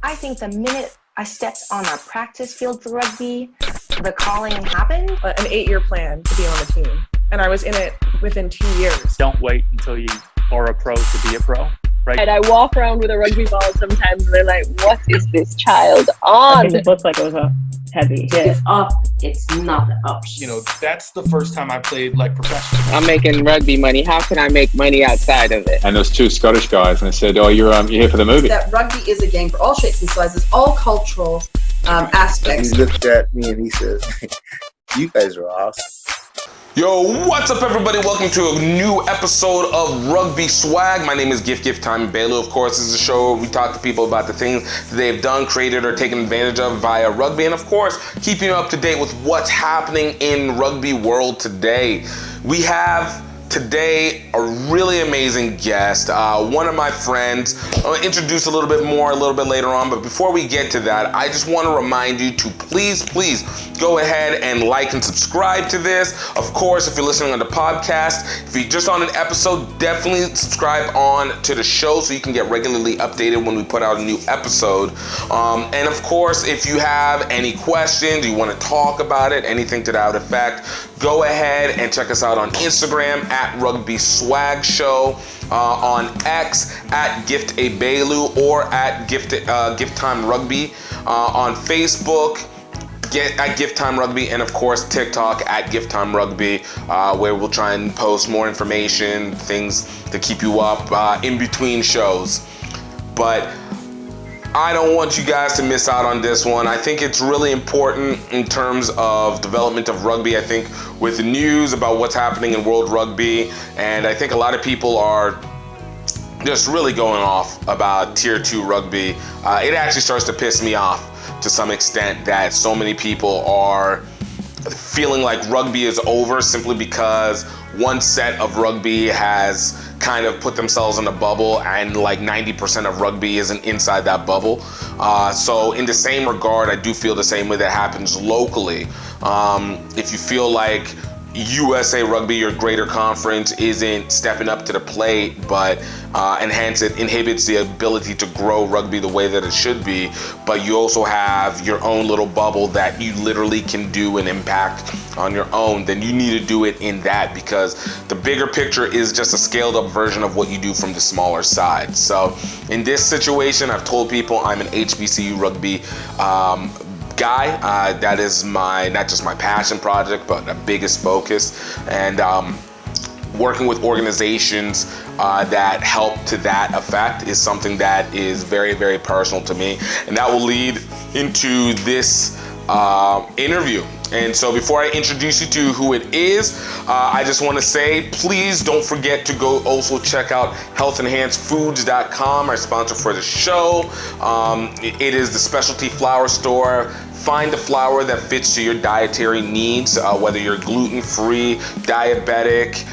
I think the minute I stepped on a practice field for rugby, the calling happened. An 8-year plan to be on the team. And I was in it within 2 years. Don't wait until you are a pro to be a pro. Right. And I walk around with a rugby ball sometimes and they're like, what is this child on? It looked like it was a heavy hit. It's up, it's not an option. You know, that's the first time I played like professional. I'm making rugby money. How can I make money outside of it? And there's two Scottish guys, and they said, "Oh, you're here for the movie." That rugby is a game for all shapes and sizes, all cultural aspects. He looked at me and he says, "You guys are awesome." Yo, what's up, everybody? Welcome to a new episode of Rugby Swag. My name is GiftTime Bailu. Of course, this is a show where we talk to people about the things that they've done, created, or taken advantage of via rugby. And of course, keeping you up to date with what's happening in rugby world today. We have today a really amazing guest, one of my friends. I'll introduce a little bit more a little bit later on, but before we get to that, I just want to remind you to please go ahead and like and subscribe to this. Of course, if you're listening on the podcast, if you're just on an episode, definitely subscribe on to the show so you can get regularly updated when we put out a new episode. And of course, if you have any questions, you want to talk about it, anything to that effect, go ahead and check us out on Instagram at Rugby Swag Show, on X at GiftABailu or at GiftTime Rugby, on Facebook at GiftTime Rugby, and of course TikTok at GiftTime Rugby, where we'll try and post more information, things to keep you up in between shows. But I don't want you guys to miss out on this one. I think it's really important in terms of development of rugby. I think with the news about what's happening in world rugby, and I think a lot of people are just really going off about tier 2 rugby. It actually starts to piss me off to some extent that so many people are feeling like rugby is over simply because one set of rugby has kind of put themselves in a bubble and like 90% of rugby isn't inside that bubble. So in the same regard, I do feel the same way that happens locally. If you feel like USA Rugby, your greater conference, isn't stepping up to the plate, but and hence it inhibits the ability to grow rugby the way that it should be, but you also have your own little bubble that you literally can do an impact on your own, then you need to do it in that, because the bigger picture is just a scaled up version of what you do from the smaller side. So in this situation, I've told people I'm an HBCU rugby guy. That is not just my passion project, but the biggest focus. And working with organizations that help to that effect is something that is very, very personal to me. And that will lead into this interview. And so before I introduce you to who it is, I just want to say, please don't forget to go also check out healthenhancedfoods.com, our sponsor for the show. It is the specialty flour store. Find the flour that fits to your dietary needs, whether you're gluten-free, diabetic,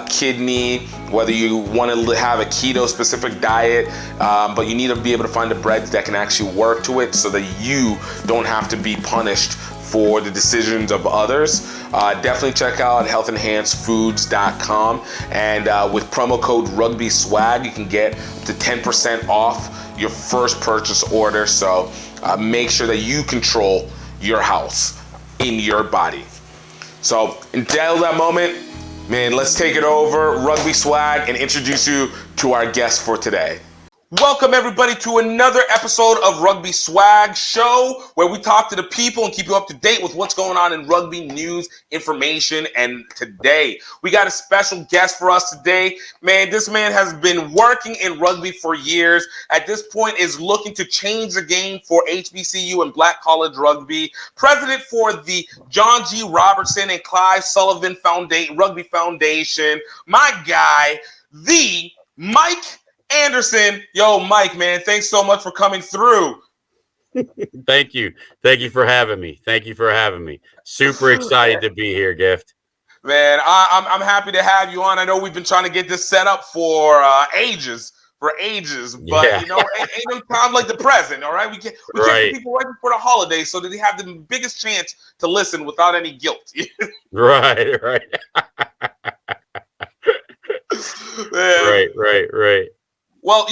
kidney, whether you want to have a keto-specific diet, but you need to be able to find the breads that can actually work to it so that you don't have to be punished for the decisions of others. Definitely check out healthenhancedfoods.com, and with promo code RugbySwag, you can get up to 10% off your first purchase order. So make sure that you control your house in your body. So until that moment, man, let's take it over, Rugby Swag, and introduce you to our guest for today. Welcome everybody to another episode of Rugby Swag Show, where we talk to the people and keep you up to date with what's going on in rugby news, information. And today we got a special guest for us today. Man, this man has been working in rugby for years. At this point is looking to change the game for HBCU and Black college rugby. President for the John G. Robertson and Clive Sullivan Rugby Foundation. My guy, the Mike Anderson. Yo, Mike, man, thanks so much for coming through. Thank you for having me. Super excited to be here, Gift. Man, I'm happy to have you on. I know we've been trying to get this set up for ages, but yeah. You know, ain't no time like the present. All right, we can't get people right before the holidays so that they have the biggest chance to listen without any guilt. Right. Man. Right. Well,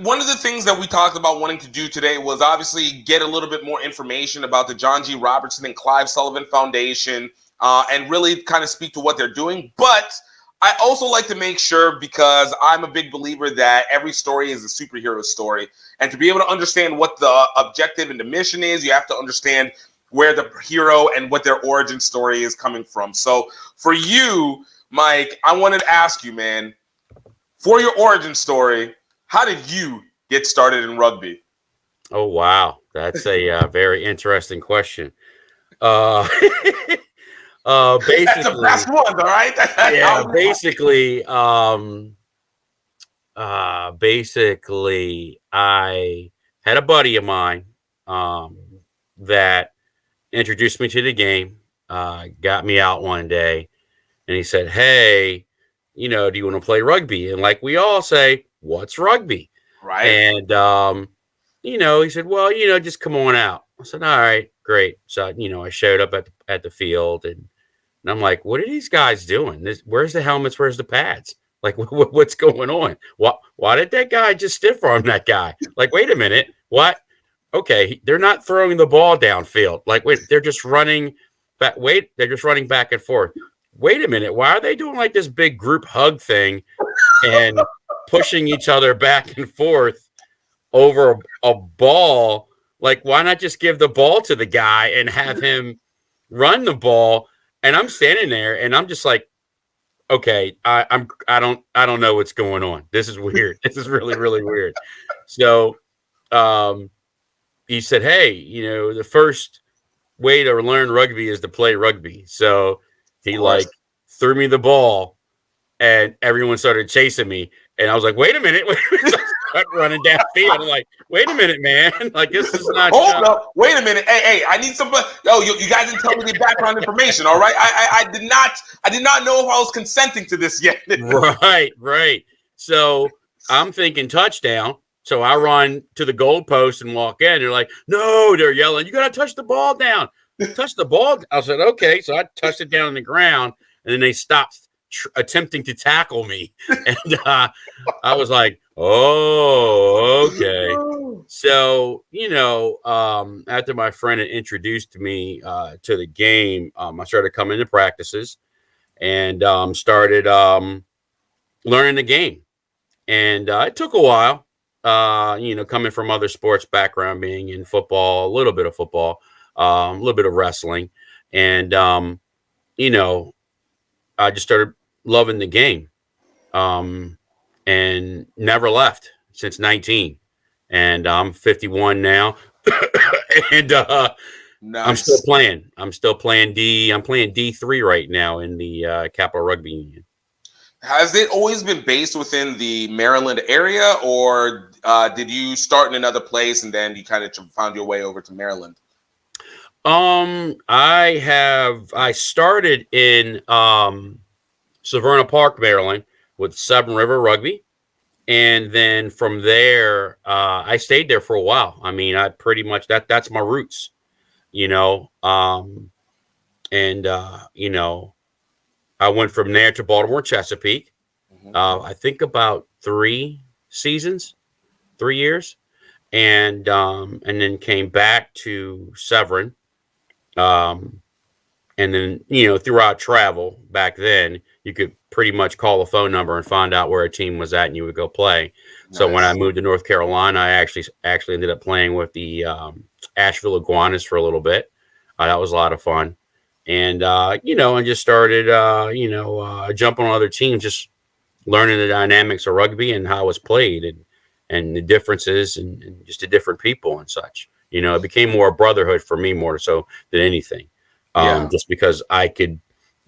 one of the things that we talked about wanting to do today was obviously get a little bit more information about the John G. Robertson and Clive Sullivan Foundation, and really kind of speak to what they're doing. But I also like to make sure, because I'm a big believer that every story is a superhero story. And to be able to understand what the objective and the mission is, you have to understand where the hero and what their origin story is coming from. So for you, Mike, I wanted to ask you, man, for your origin story, how did you get started in rugby? Oh, wow. That's a very interesting question. Basically, that's the best one, all right? Yeah, basically, I had a buddy of mine that introduced me to the game, got me out one day, and he said, hey, do you want to play rugby? And like we all say, what's rugby? Right. And, he said, well, just come on out. I said, all right, great. So, I showed up at the field, and I'm like, what are these guys doing? Where's the helmets? Where's the pads? Like, what's going on? Why did that guy just stiff arm that guy? Like, wait a minute. What? Okay, they're not throwing the ball downfield. Like, wait, they're just running back. Wait, they're just running back and forth. Wait a minute. Why are they doing like this big group hug thing and pushing each other back and forth over a ball? Like, why not just give the ball to the guy and have him run the ball? And I'm standing there and I'm just like, okay, I don't know what's going on. This is weird. This is really, really weird. So he said, hey, the first way to learn rugby is to play rugby. So he like threw me the ball and everyone started chasing me. And I was like, wait a minute. I started running downfield. I'm like, wait a minute, man. Like, this is not. Hold up. Wait a minute. Hey, I need some. You guys didn't tell me the background information. All right. I did not know if I was consenting to this yet. Right. So I'm thinking touchdown. So I run to the goal post and walk in. They're like, no, they're yelling, you got to touch the ball down. Touch the ball. I said, okay. So I touched it down on the ground, and then they stopped attempting to tackle me. And I was like, oh, okay. So, after my friend had introduced me to the game, I started coming to practices and started learning the game. And it took a while, coming from other sports background, being in football, a little bit of football, a little bit of wrestling. And, I just started loving the game and never left since 19. And I'm 51 now. And nice. I'm still playing. I'm playing D3 right now in the Capital Rugby Union. Has it always been based within the Maryland area, or did you start in another place and then you kind of found your way over to Maryland? I started in Severna Park, Maryland, with Seven River Rugby. And then from there, I stayed there for a while. I mean, I pretty much, that's my roots, I went from there to Baltimore Chesapeake. I think about 3 years. And then came back to Severn. And then, throughout travel back then, you could pretty much call a phone number and find out where a team was at, and you would go play. Nice. So when I moved to North Carolina, I actually ended up playing with the Asheville Iguanas for a little bit. That was a lot of fun. And, and just started, jumping on other teams, just learning the dynamics of rugby and how it's played and the differences and just the different people and such. It became more a brotherhood for me more so than anything. Just because I could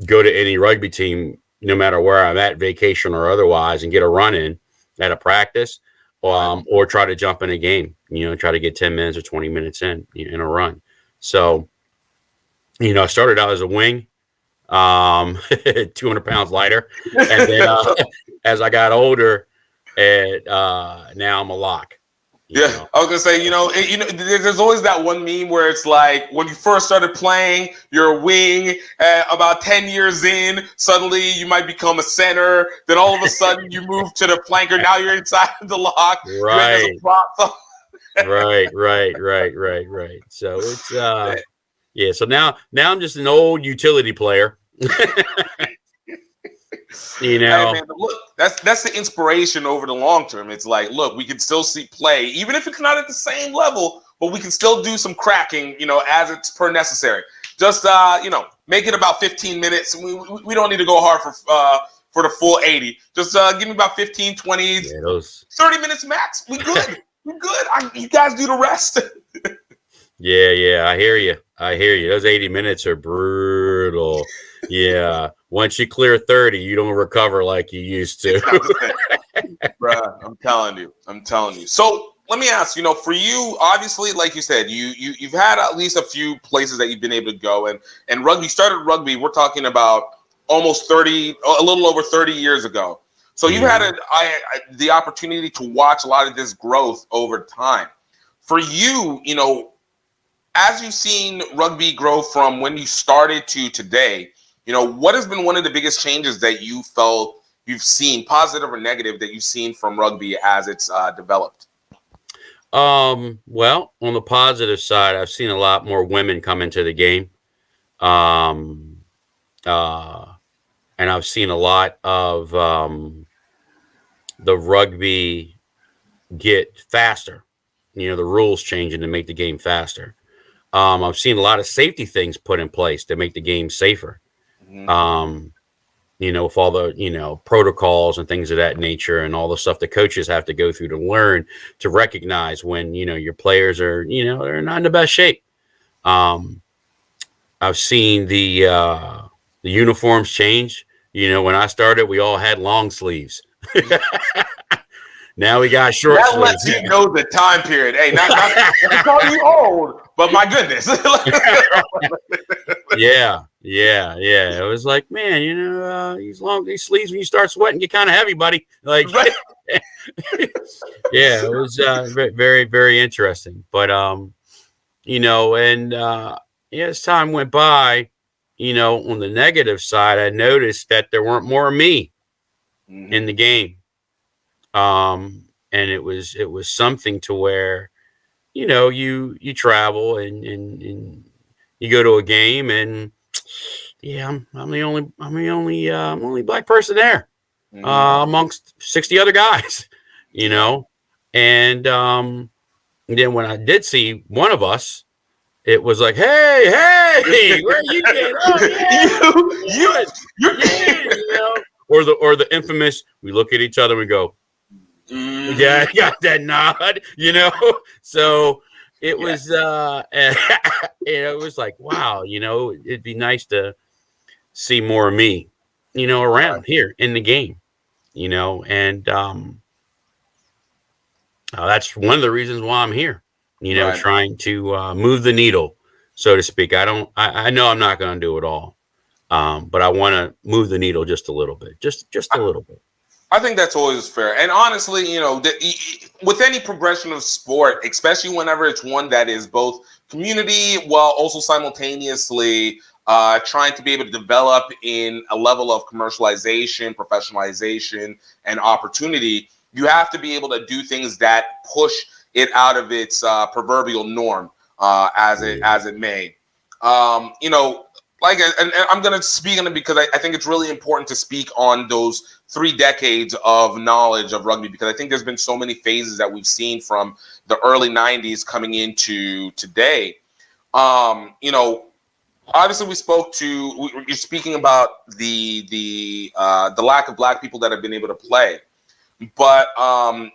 go to any rugby team, no matter where I'm at, vacation or otherwise, and get a run in at a practice, or try to jump in a game, try to get 10 minutes or 20 minutes in a run. So, I started out as a wing, 200 pounds lighter. And then as I got older, now I'm a lock. Yeah, I was gonna say, there's always that one meme where it's like when you first started playing, you're a wing. About 10 years in, suddenly you might become a center. Then all of a sudden you move to the flanker. Now you're inside of the lock. You're in as a prop. Right. So it's yeah. So now I'm just an old utility player. Hey, man, look, that's the inspiration over the long term. It's like, look, we can still see play, even if it's not at the same level, but we can still do some cracking, as it's per necessary. Just make it about 15 minutes. We don't need to go hard for the full 80. Just give me about 15, 20, 30 minutes max. We good. We're good. You guys do the rest. Yeah. I hear you. Those 80 minutes are brutal. Yeah. Once you clear 30, you don't recover like you used to. Bruh, I'm telling you. So let me ask, for you, obviously, like you said, you've had at least a few places that you've been able to go, and rugby started rugby. We're talking about almost a little over 30 years ago. So you've had the opportunity to watch a lot of this growth over time. For you, as you've seen rugby grow from when you started to today, what has been one of the biggest changes that you felt you've seen, positive or negative, that you've seen from rugby as it's developed? Well, on the positive side, I've seen a lot more women come into the game. And I've seen a lot of the rugby get faster. The rules changing to make the game faster. I've seen a lot of safety things put in place to make the game safer. With all the, protocols and things of that nature and all the stuff the coaches have to go through to learn to recognize when, your players are, they're not in the best shape. I've seen the uniforms change. When I started, we all had long sleeves. Now we got short sleeves. That lets you know the time period. Hey, not to call you old, but my goodness. Yeah. It was like, man, these sleeves, when you start sweating, get kind of heavy, buddy. Like, right. Yeah, it was very, very interesting. But, as time went by, on the negative side, I noticed that there weren't more of me in the game. And it was something to where, you travel and you go to a game and I'm the only black person there amongst 60 other guys, and then when I did see one of us, it was like, hey, where you been? Oh, yeah, or the infamous, we look at each other and we go, yeah, I got that nod, so it was it was like, wow, it'd be nice to see more of me, around here in the game, and that's one of the reasons why I'm here, trying to move the needle, so to speak. I know I'm not going to do it all, but I want to move the needle just a little bit, just a little bit. I think that's always fair. And honestly, with any progression of sport, especially whenever it's one that is both community while also simultaneously trying to be able to develop in a level of commercialization, professionalization, and opportunity, you have to be able to do things that push it out of its proverbial norm, as it may. And I'm going to speak on it because I think it's really important to speak on those 3 decades of knowledge of rugby, because I think there's been so many phases that we've seen from the early 90s coming into today. Obviously you're speaking about the lack of black people that have been able to play. But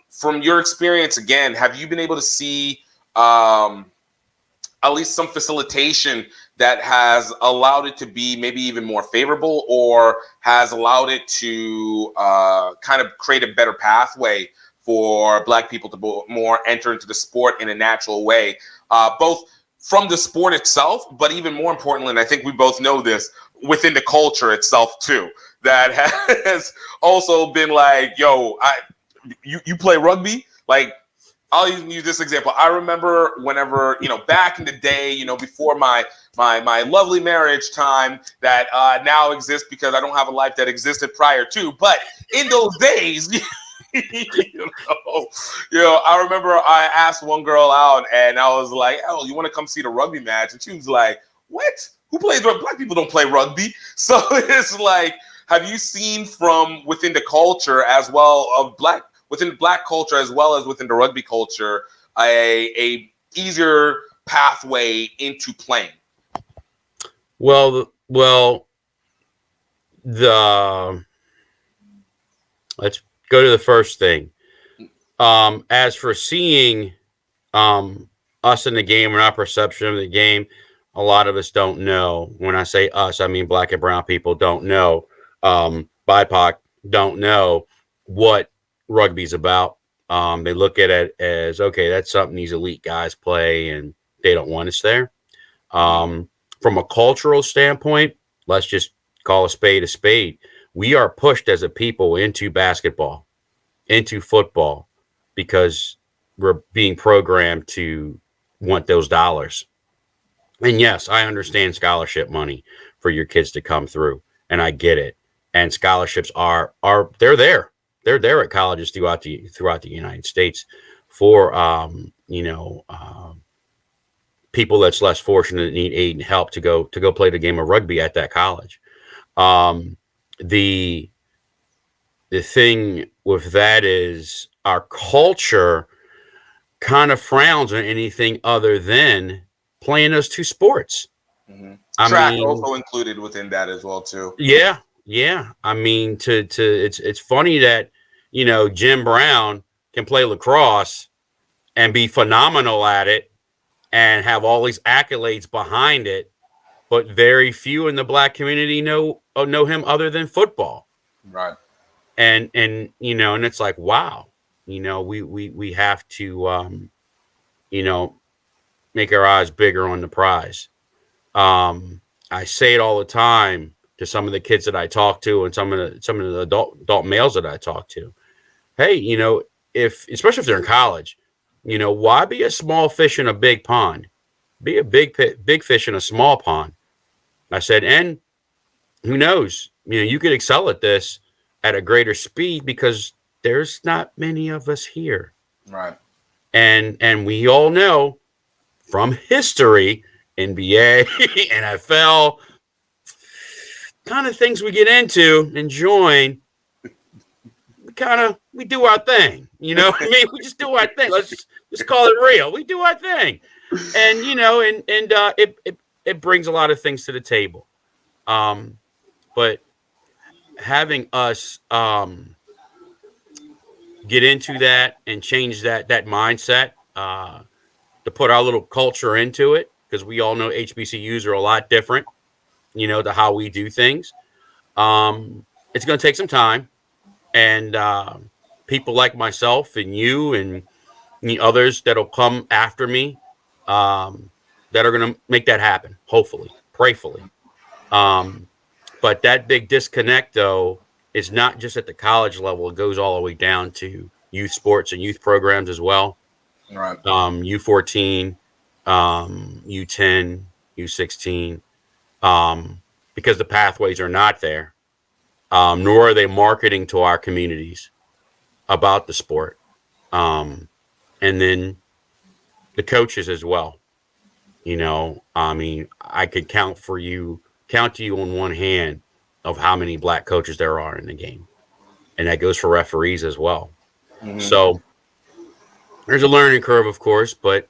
from your experience, again, have you been able to see at least some facilitation that has allowed it to be maybe even more favorable, or has allowed it to kind of create a better pathway for black people to more enter into the sport in a natural way, both from the sport itself, but even more importantly, and I think we both know this, within the culture itself too, that has also been like, yo, you play rugby? Like, I'll use this example. I remember whenever, back in the day, before my lovely marriage time that now exists because I don't have a life that existed prior to. But in those days, I remember I asked one girl out and I was like, "Oh, you want to come see the rugby match?" And she was like, "What? Who plays rugby? Black people don't play rugby." So it's like, have you seen from within the culture as well of within black culture as well as within the rugby culture, a easier pathway into playing? Well, let's go to the first thing. As for seeing us in the game and our perception of the game, a lot of us don't know. When I say us, I mean black and brown people don't know. BIPOC don't know what rugby's about. They look at it as, okay, that's something these elite guys play, and they don't want us there. From a cultural standpoint, let's just call a spade a spade. We are pushed as a people into basketball, into football, because we're being programmed to want those dollars. And yes, I understand scholarship money for your kids to come through, and I get it. And scholarships they're there. They're there at colleges throughout the United States for people that's less fortunate that need aid and help to go play the game of rugby at that college. The thing with that is our culture kind of frowns on anything other than playing those two sports. Mm-hmm. I mean, also included within that as well too. Yeah. I mean, it's funny that Jim Brown can play lacrosse and be phenomenal at it and have all these accolades behind it, but very few in the black community know him other than football. Right. And and it's like, wow, we have to make our eyes bigger on the prize. I say it all the time to some of the kids that I talk to and some of the adult males that I talk to. Hey, especially if they're in college, why be a small fish in a big pond? Be a big fish in a small pond. I said, and who knows? You could excel at this at a greater speed because there's not many of us here. Right. And we all know from history, NBA, NFL, kind of things we get into and join, we do our thing. We just do our thing. Let's just call it real. We do our thing. And it brings a lot of things to the table. But having us get into that and change that mindset, to put our little culture into it, because we all know HBCUs are a lot different, to how we do things. It's going to take some time, and people like myself and you and the others that'll come after me, that are going to make that happen. Hopefully, prayfully. But that big disconnect, though, is not just at the college level. It goes all the way down to youth sports and youth programs as well. Right. U14, U10, U16, because the pathways are not there, nor are they marketing to our communities about the sport. And then the coaches as well. I could count to you on one hand of how many black coaches there are in the game. And that goes for referees as well. Mm-hmm. So there's a learning curve, of course, but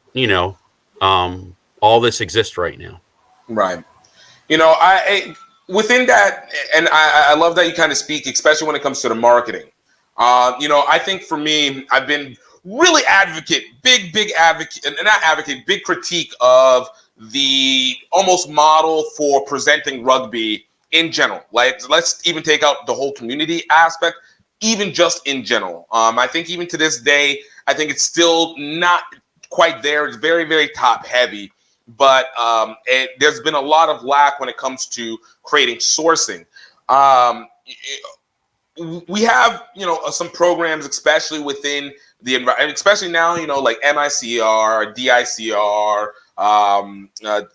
all this exists right now. Right. I within that, and I love that you kind of speak, especially when it comes to the marketing. I think for me, I've been really big critique of the almost model for presenting rugby in general. Like, let's even take out the whole community aspect, even just in general. I think even to this day, I think it's still not quite there. It's very, very top heavy, but there's been a lot of lack when it comes to creating sourcing. We have, some programs, especially within especially now, like MICR, DICR,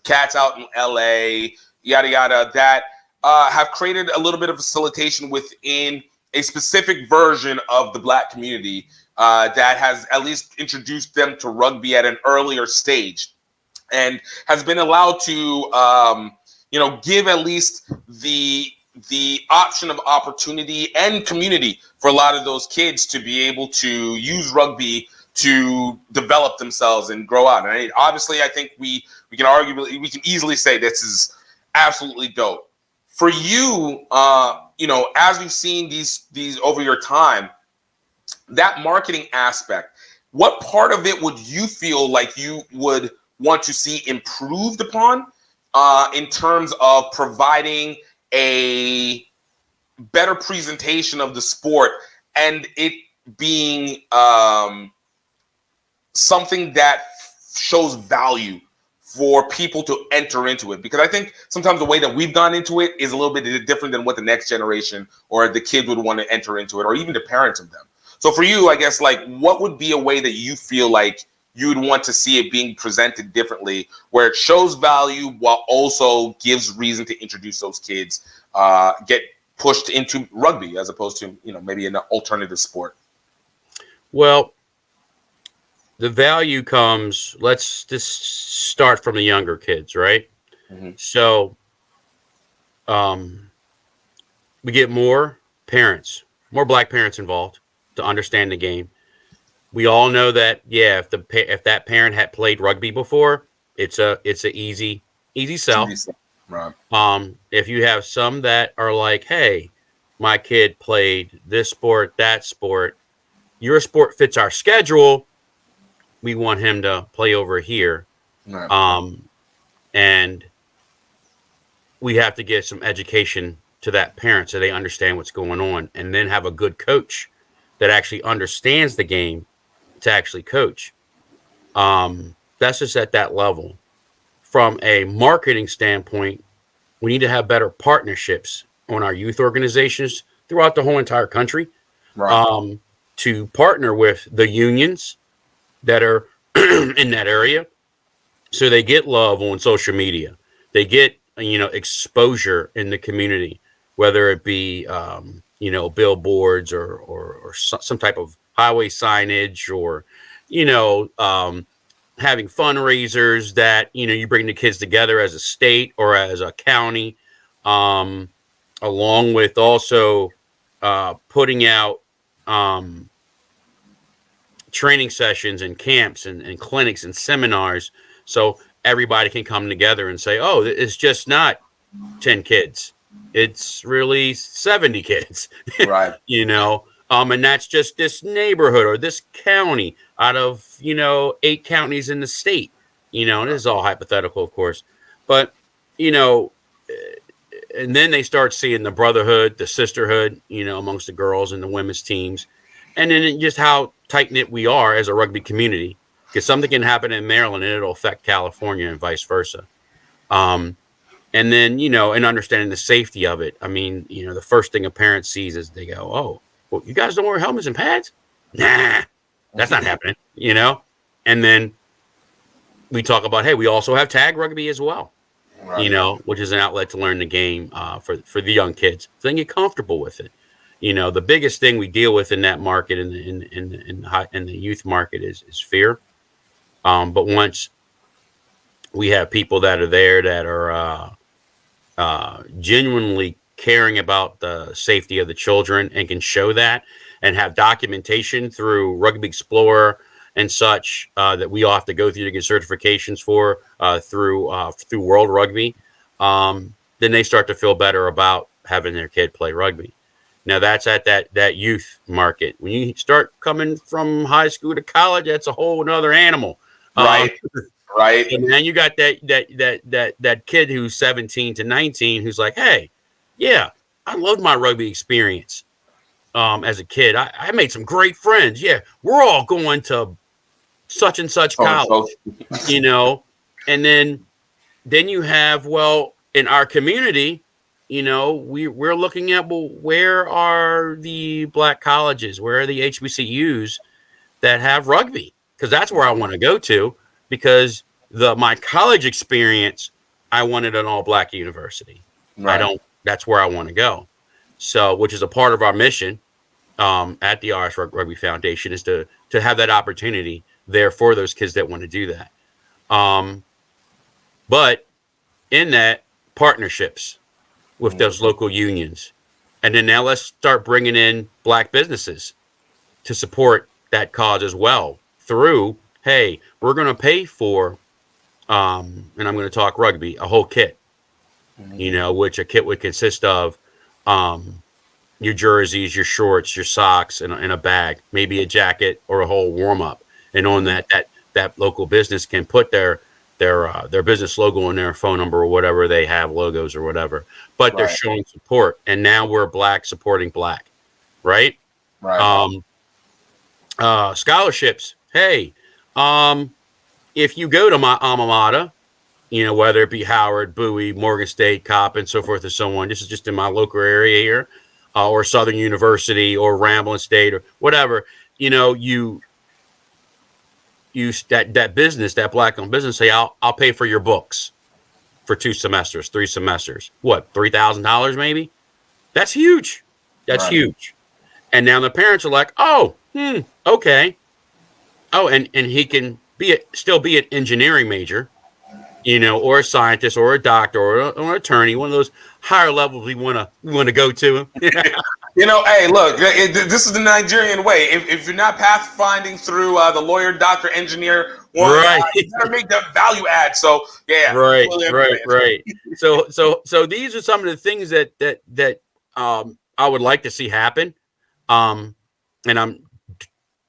cats out in LA, yada yada, that have created a little bit of facilitation within a specific version of the Black community that has at least introduced them to rugby at an earlier stage, and has been allowed to give at least the option of opportunity and community for a lot of those kids to be able to use rugby to develop themselves and grow out. And obviously, I think we can easily say this is absolutely dope. For you, as you've seen these over your time, that marketing aspect, what part of it would you feel like you would want to see improved upon in terms of providing a better presentation of the sport and it being something that shows value for people to enter into it? Because I think sometimes the way that we've gone into it is a little bit different than what the next generation or the kids would want to enter into it, or even the parents of them. So for you, I guess, like, what would be a way that you feel like you would want to see it being presented differently, where it shows value while also gives reason to introduce those kids, get pushed into rugby as opposed to, maybe an alternative sport? Well, the value comes, let's just start from the younger kids, right? Mm-hmm. So we get more Black parents involved to understand the game. We all know that, if that parent had played rugby before, it's a easy sell. Right. If you have some that are like, hey, my kid played this sport, that sport, your sport fits our schedule, we want him to play over here. Right. And we have to get some education to that parent so they understand what's going on, and then have a good coach that actually understands the game to actually coach. That's just at that level. From a marketing standpoint, we need to have better partnerships on our youth organizations throughout the whole entire country, Right. To partner with the unions that are in that area, so they get love on social media. They get, exposure in the community, whether it be, billboards or some type of highway signage, or, having fundraisers that, you bring the kids together as a state or as a county, along with also putting out training sessions and camps and clinics and seminars, so everybody can come together and say, oh, it's just not 10 kids. It's really 70 kids. Right. And that's just this neighborhood or this county out of, 8 counties in the state, and this is all hypothetical, of course. But, and then they start seeing the brotherhood, the sisterhood, amongst the girls and the women's teams. And then just how tight-knit we are as a rugby community, because something can happen in Maryland and it'll affect California and vice versa. And then, and understanding the safety of it. I mean, the first thing a parent sees is they go, oh, well, you guys don't wear helmets and pads? Nah, that's not happening, And then we talk about, hey, we also have tag rugby as well, right. Which is an outlet to learn the game for the young kids. So they can get comfortable with it. The biggest thing we deal with in that market, in the youth market, is fear. But once we have people that are there that are genuinely caring about the safety of the children and can show that and have documentation through Rugby Explorer and such that we all have to go through to get certifications for through World Rugby, then they start to feel better about having their kid play rugby. Now that's at that youth market. When you start coming from high school to college, that's a whole another animal. Right. Right. And then you got that kid who's 17 to 19 who's like, hey, yeah, I loved my rugby experience as a kid. I made some great friends. Yeah, we're all going to such and such college, And then you have, well, in our community, we're looking at, well, where are the Black colleges? Where are the HBCUs that have rugby, because that's where I want to go to, because my college experience, I wanted an all-black university. Right. That's where I want to go. So, which is a part of our mission at the RS Rugby Foundation, is to have that opportunity there for those kids that want to do that. But in that, partnerships with those local unions. And then now let's start bringing in black businesses to support that cause as well through, hey, we're going to pay for, and I'm going to talk rugby, a whole kit, which a kit would consist of your jerseys, your shorts, your socks, and a bag, maybe a jacket or a whole warm-up. And on that local business can put their business logo and their phone number or whatever they have, logos or whatever, but they're showing support. And now we're black supporting black, right? Right. Scholarships. Hey, if you go to my alma mater, whether it be Howard, Bowie, Morgan State, Coppin, so forth and so on. This is just in my local area here, or Southern University or Ramblin' State or whatever. You that business, that black-owned business, say, I'll pay for your books for 2 semesters, 3 semesters. What, $3,000 maybe? That's huge. That's huge. And now the parents are like, okay. Oh, and he can still be an engineering major, or a scientist or a doctor or an attorney, one of those higher levels we want to go to. Hey, look, this is the Nigerian way. If you're not pathfinding through the lawyer, doctor, engineer, you better make that value add. So yeah, right. So these are some of the things that I would like to see happen, and I'm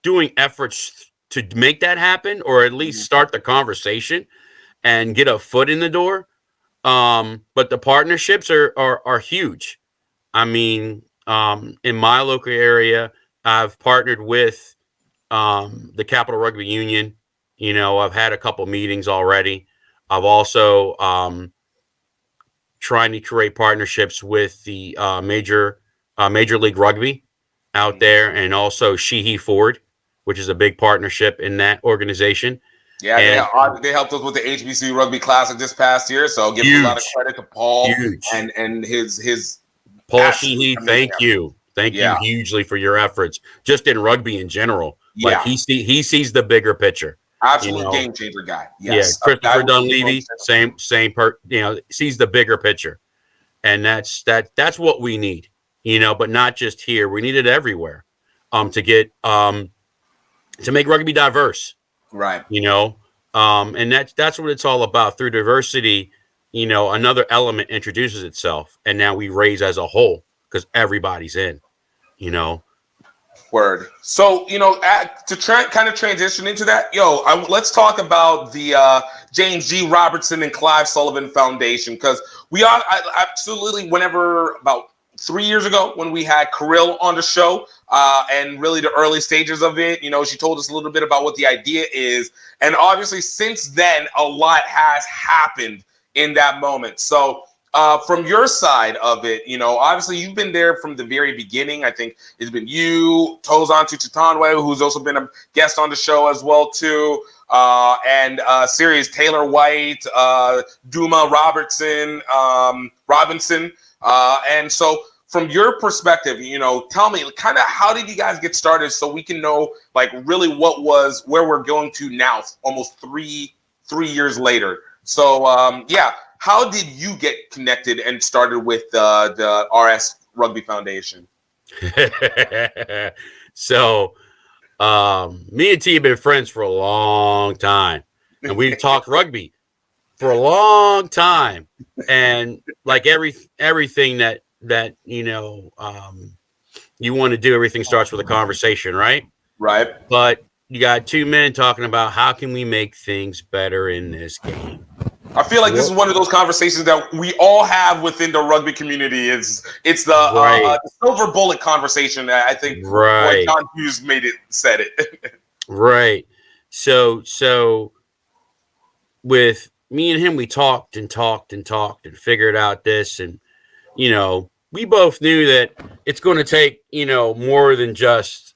doing efforts to make that happen, or at least start the conversation and get a foot in the door. But the partnerships are huge. I mean, in my local area, I've partnered with the Capital Rugby Union. I've had a couple meetings already. I've also trying to create partnerships with the Major League Rugby out there, and also Sheehy Ford, which is a big partnership in that organization. Yeah, they helped us with the HBCU Rugby Classic this past year, so give a lot of credit to Paul and his Paul Sheehy. Thank you hugely for your efforts, just in rugby in general. Like he sees the bigger picture. Absolute game changer guy. Yes. Yeah, Christopher Dunleavy, same sees the bigger picture, and that's what we need. But not just here. We need it everywhere. To get to make rugby diverse. Right. And that's what it's all about. Through diversity, another element introduces itself, and now we raise as a whole because everybody's in, Word. So, to kind of transition into that, let's talk about the James G. Robertson and Clive Sullivan Foundation, because we are absolutely, whenever about 3 years ago when we had Kirill on the show, and really the early stages of it, she told us a little bit about what the idea is. And obviously since then, a lot has happened in that moment. So from your side of it, obviously you've been there from the very beginning. I think it's been you, Tozan Tutanwe, who's also been a guest on the show as well too. And Sirius Taylor White, Duma Robinson. And so from your perspective, tell me kind of how did you guys get started so we can know like really where we're going to now, almost three years later. So how did you get connected and started with the RS Rugby Foundation? So me and T have been friends for a long time, and we've talked rugby for a long time. And like everything that you want to do, everything starts with a conversation, right? Right. But you got 2 men talking about how can we make things better in this game. I feel like this is one of those conversations that we all have within the rugby community. It's the silver bullet conversation that I think when John Hughes said it. Right. So with me and him, we talked and figured out this, and we both knew that it's going to take more than just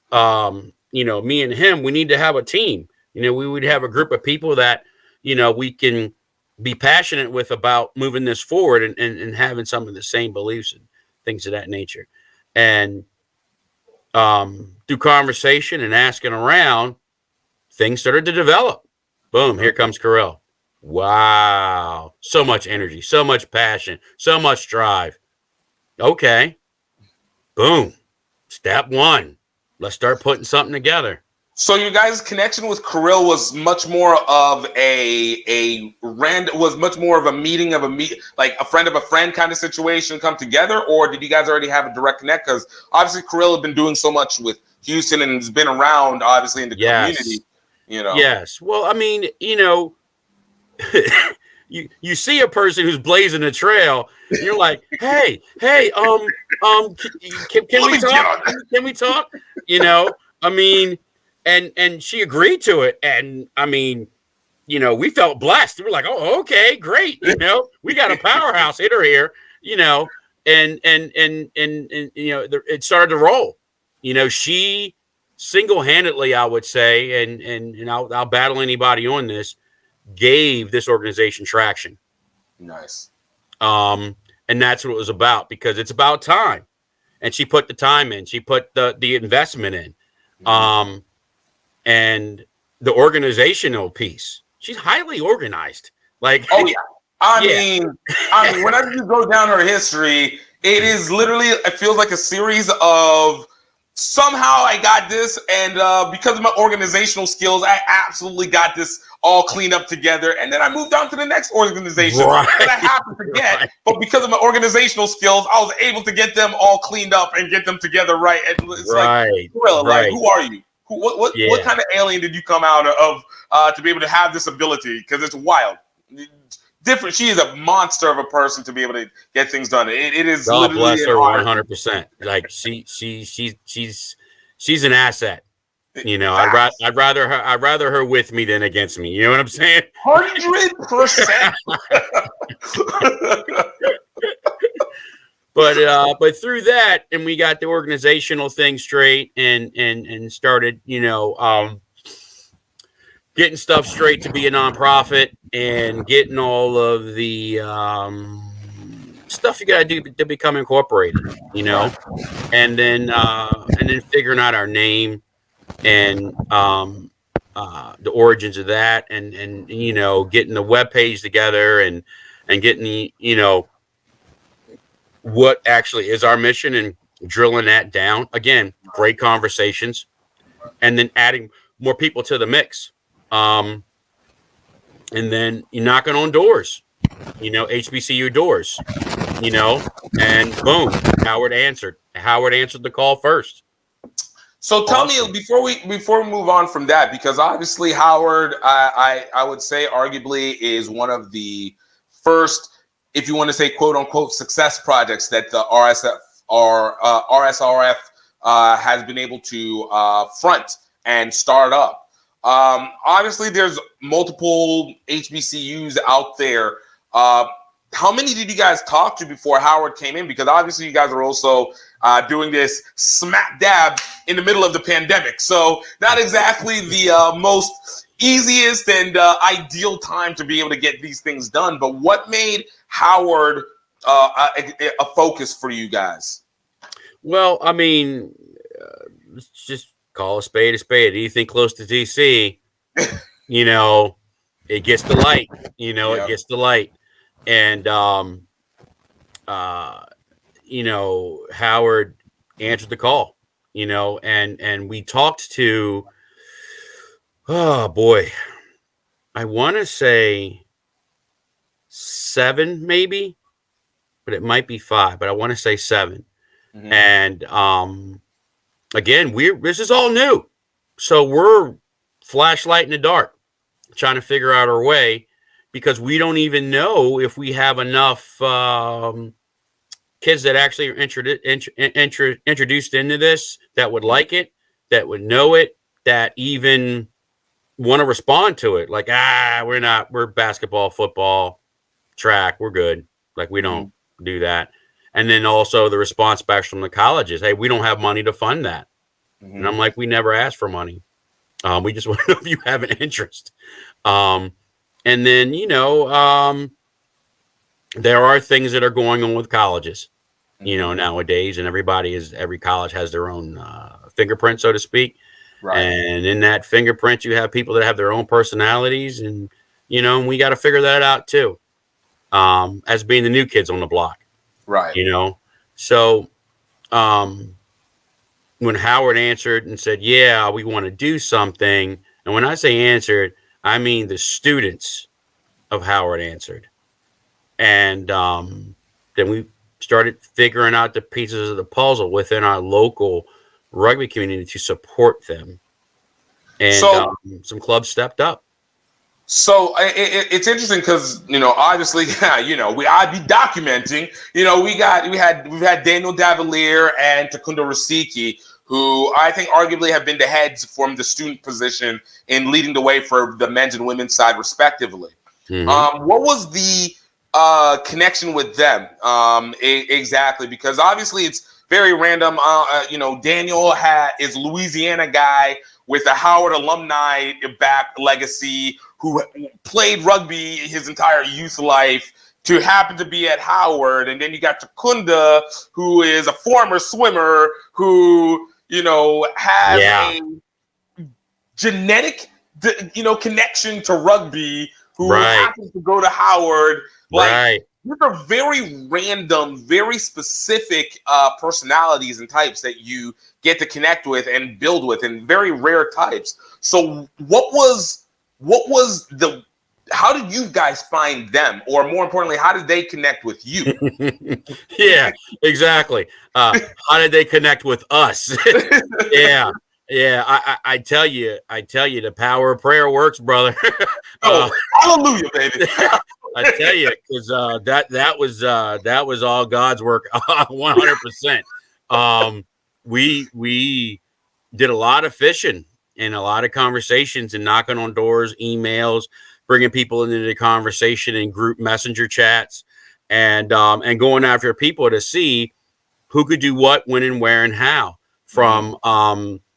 me and him, we need to have a team. We would have a group of people that, we can be passionate with about moving this forward and having some of the same beliefs and things of that nature. And through conversation and asking around, things started to develop. Boom, here comes Carell. Wow. So much energy, so much passion, so much drive. Okay. Boom. Step one. Let's start putting something together. So your guys' connection with Carell was much more of much more of a meeting like a friend of a friend kind of situation come together, or did you guys already have a direct connect? Because obviously Carell had been doing so much with Houston and has been around obviously in the community. Yes. Well, I mean, you see a person who's blazing a trail, and you're like, hey, can we talk? Can we talk? I mean, and she agreed to it, and I mean, we felt blessed. We were like, oh, okay, great. We got a powerhouse hitter here. And it started to roll. She single-handedly, I would say, and I'll battle anybody on this, gave this organization traction. Nice. And that's what it was about, because it's about time. And she put the time in. She put the investment in. And the organizational piece. She's highly organized. Like, oh yeah. I mean, whenever you go down her history, it is literally, it feels like a series of somehow I got this, and because of my organizational skills, I absolutely got this all cleaned up together, and then I moved on to the next organization that I happened to get. But because of my organizational skills, I was able to get them all cleaned up and get them together right. And it's like, who are you? What kind of alien did you come out of to be able to have this ability? Because it's wild. Different. She is a monster of a person to be able to get things done. It is. God bless her 100%. Like she's an asset. I'd rather her with me than against me. You know what I'm saying? 100%. But through that, and we got the organizational thing straight, and started, getting stuff straight to be a nonprofit, and getting all of the stuff you gotta do to become incorporated, and then figuring out our name and the origins of that, and getting the webpage together, and getting what actually is our mission, and drilling that down. Again, great conversations, and then adding more people to the mix. And then you're knocking on doors, HBCU doors, and boom, Howard answered the call first. So tell me, before we move on from that, because obviously Howard, I would say arguably is one of the first, if you want to say quote unquote success projects that the RSRF has been able to front and start up. Obviously there's multiple HBCUs out there. How many did you guys talk to before Howard came in? Because obviously you guys are also doing this smack dab in the middle of the pandemic. So not exactly the most easiest and ideal time to be able to get these things done. But what made Howard a focus for you guys? Well, I mean, let's just call a spade a spade. Anything close to DC, it gets the light. It gets the light. And Howard answered the call, and we talked to, oh boy, I want to say 7 maybe, but it might be 5, but I want to say 7. Mm-hmm. And again, this is all new, so we're flashlight in the dark, trying to figure out our way, because we don't even know if we have enough kids that actually are introduced into this, that would like it, that would know it, that even want to respond to it. Like, we're basketball, football, track, we're good. Like, we don't do that. And then also the response back from the colleges, hey, we don't have money to fund that. And I'm like, we never asked for money. We just want to know if you have an interest. And then, you know, there are things that are going on with colleges, you know, nowadays, and every college has their own fingerprint, so to speak. Right. And in that fingerprint, you have people that have their own personalities, and, you know, we got to figure that out too, as being the new kids on the block. Right. You know, so when Howard answered and said, yeah, we want to do something. And when I say answered, I mean the students of Howard answered. And then we started figuring out the pieces of the puzzle within our local rugby community to support them. And So- some clubs stepped up. So it's interesting because, you know, obviously, you know, I'd be documenting, you know, we've had Daniel Davalier and Takunda Rasiki, who I think arguably have been the heads from the student position in leading the way for the men's and women's side respectively. What was the connection with them exactly? Because obviously it's very random. You know, Daniel is Louisiana guy with a Howard alumni back legacy who played rugby his entire youth life to happen to be at Howard. And then you got Takunda, who is a former swimmer who, you know, has a genetic, you know, connection to rugby, who happens to go to Howard. Like, these are very random, very specific personalities and types that you get to connect with and build with, and very rare types. So how did you guys find them? Or more importantly, how did they connect with you? Yeah, exactly. How did they connect with us? Yeah. I tell you, the power of prayer works, brother. Hallelujah, baby. I tell you, because that was all God's work, 100%. We did a lot of fishing and a lot of conversations and knocking on doors, emails, bringing people into the conversation in group messenger chats, and going after people to see who could do what, when, and where, and how. From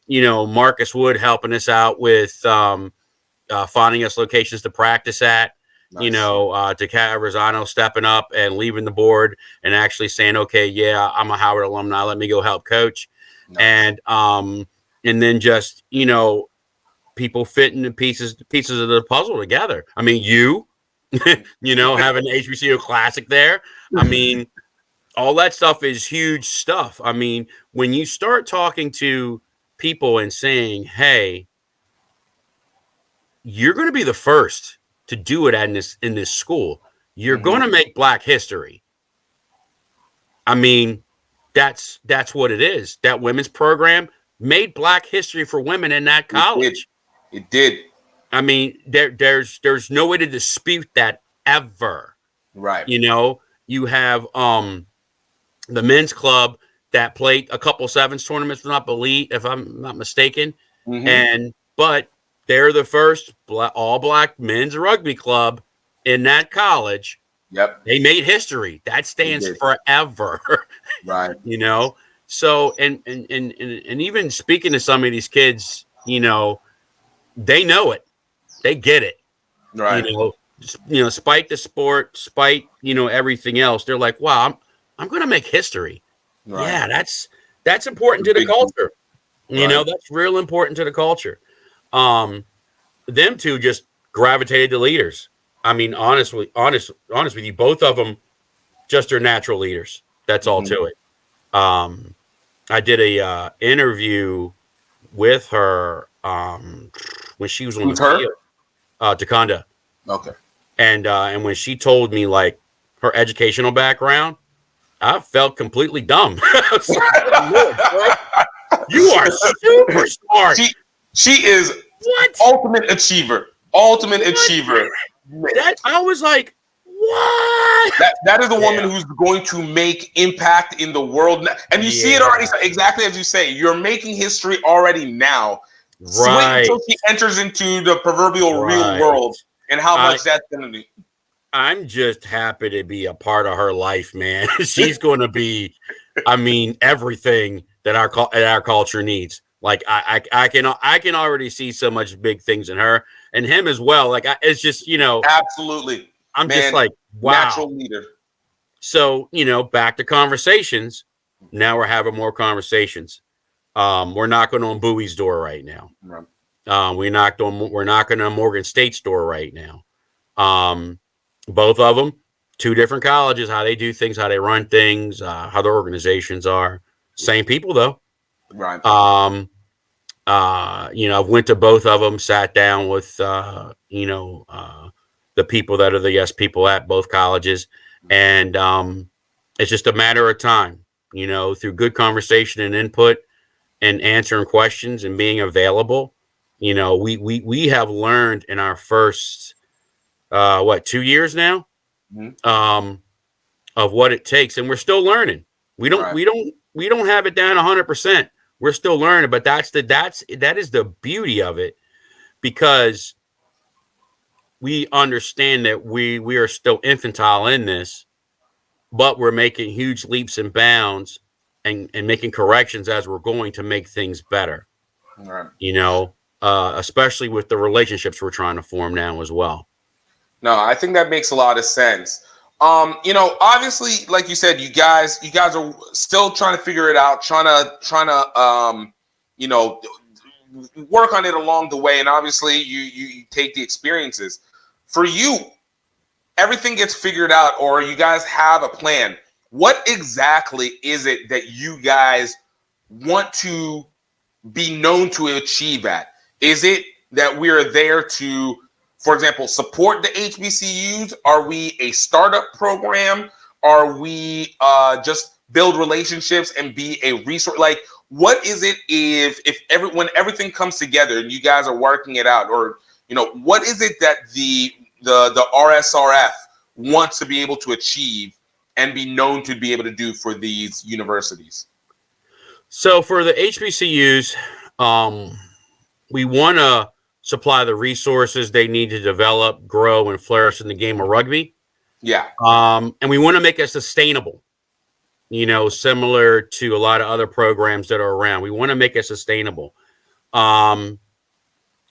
you know, Marcus Wood helping us out with finding us locations to practice at. Nice. You know, to Cat Rosano stepping up and leaving the board and actually saying, okay, yeah, I'm a Howard alumni, let me go help coach. Nice. And then just, you know, people fitting the pieces of the puzzle together. I mean, you know, having the HBCU Classic there. I mean, all that stuff is huge stuff. I mean, when you start talking to people and saying, hey, you're going to be the first to do it in this school. You're going to make Black history. I mean, that's what it is. That women's program made Black history for women in that college. It did. I mean, there's no way to dispute that ever. Right. You know, you have the men's club that played a couple sevens tournaments, if I'm not mistaken. But they're the first all Black men's rugby club in that college. Yep. They made history. That stands forever. Right. You know, so and even speaking to some of these kids, you know, they know it. They get it. Right. You know, spite the sport, spite, you know, everything else. They're like, wow, I'm going to make history. Right. Yeah, that's important to the culture. Right. You know, that's real important to the culture. Them two just gravitated to leaders. I mean, honest with you, both of them just are natural leaders. That's all to it. I did a interview with her when she was on the field. Takunda. Okay. And when she told me like her educational background, I felt completely dumb. You are super smart. She is ultimate achiever. Achiever. I was like, what? That is the woman who's going to make impact in the world. And you see it already, exactly as you say. You're making history already now. Right. Wait until she enters into the proverbial real world and how much that's going to be. I'm just happy to be a part of her life, man. She's going to be, I mean, everything that our culture needs. Like I can already see so much big things in her and him as well. Like it's just, you know, absolutely. I'm Man, just like, wow. Natural leader. So, you know, back to conversations. Now we're having more conversations. We're knocking on Bowie's door right now. Right. We're knocking on Morgan State's door right now. Both of them, two different colleges, how they do things, how they run things, how their organizations are. Same people though. Right. You know, I've went to both of them, sat down with, you know, the people that are the yes people at both colleges. And it's just a matter of time, you know, through good conversation and input and answering questions and being available. You know, we have learned in our first, 2 years now, of what it takes. And we're still learning. We don't have it down 100%. We're still learning, but that is the beauty of it, because we understand that we are still infantile in this, but we're making huge leaps and bounds and making corrections as we're going to make things better. Right. You know, especially with the relationships we're trying to form now as well. No, I think that makes a lot of sense. You know, obviously, like you said, you guys are still trying to figure it out, trying to you know, work on it along the way. And obviously you take the experiences. For you, everything gets figured out, or you guys have a plan. What exactly is it that you guys want to be known to achieve at? Is it that we are there to, for example, support the HBCUs? Are we a startup program? Are we just build relationships and be a resource? Like, what is it when everything comes together and you guys are working it out? Or, you know, what is it that the RSRF wants to be able to achieve and be known to be able to do for these universities? So for the HBCUs, we want to supply the resources they need to develop, grow, and flourish in the game of rugby. Yeah. And we want to make it sustainable, you know, similar to a lot of other programs that are around. We want to make it sustainable.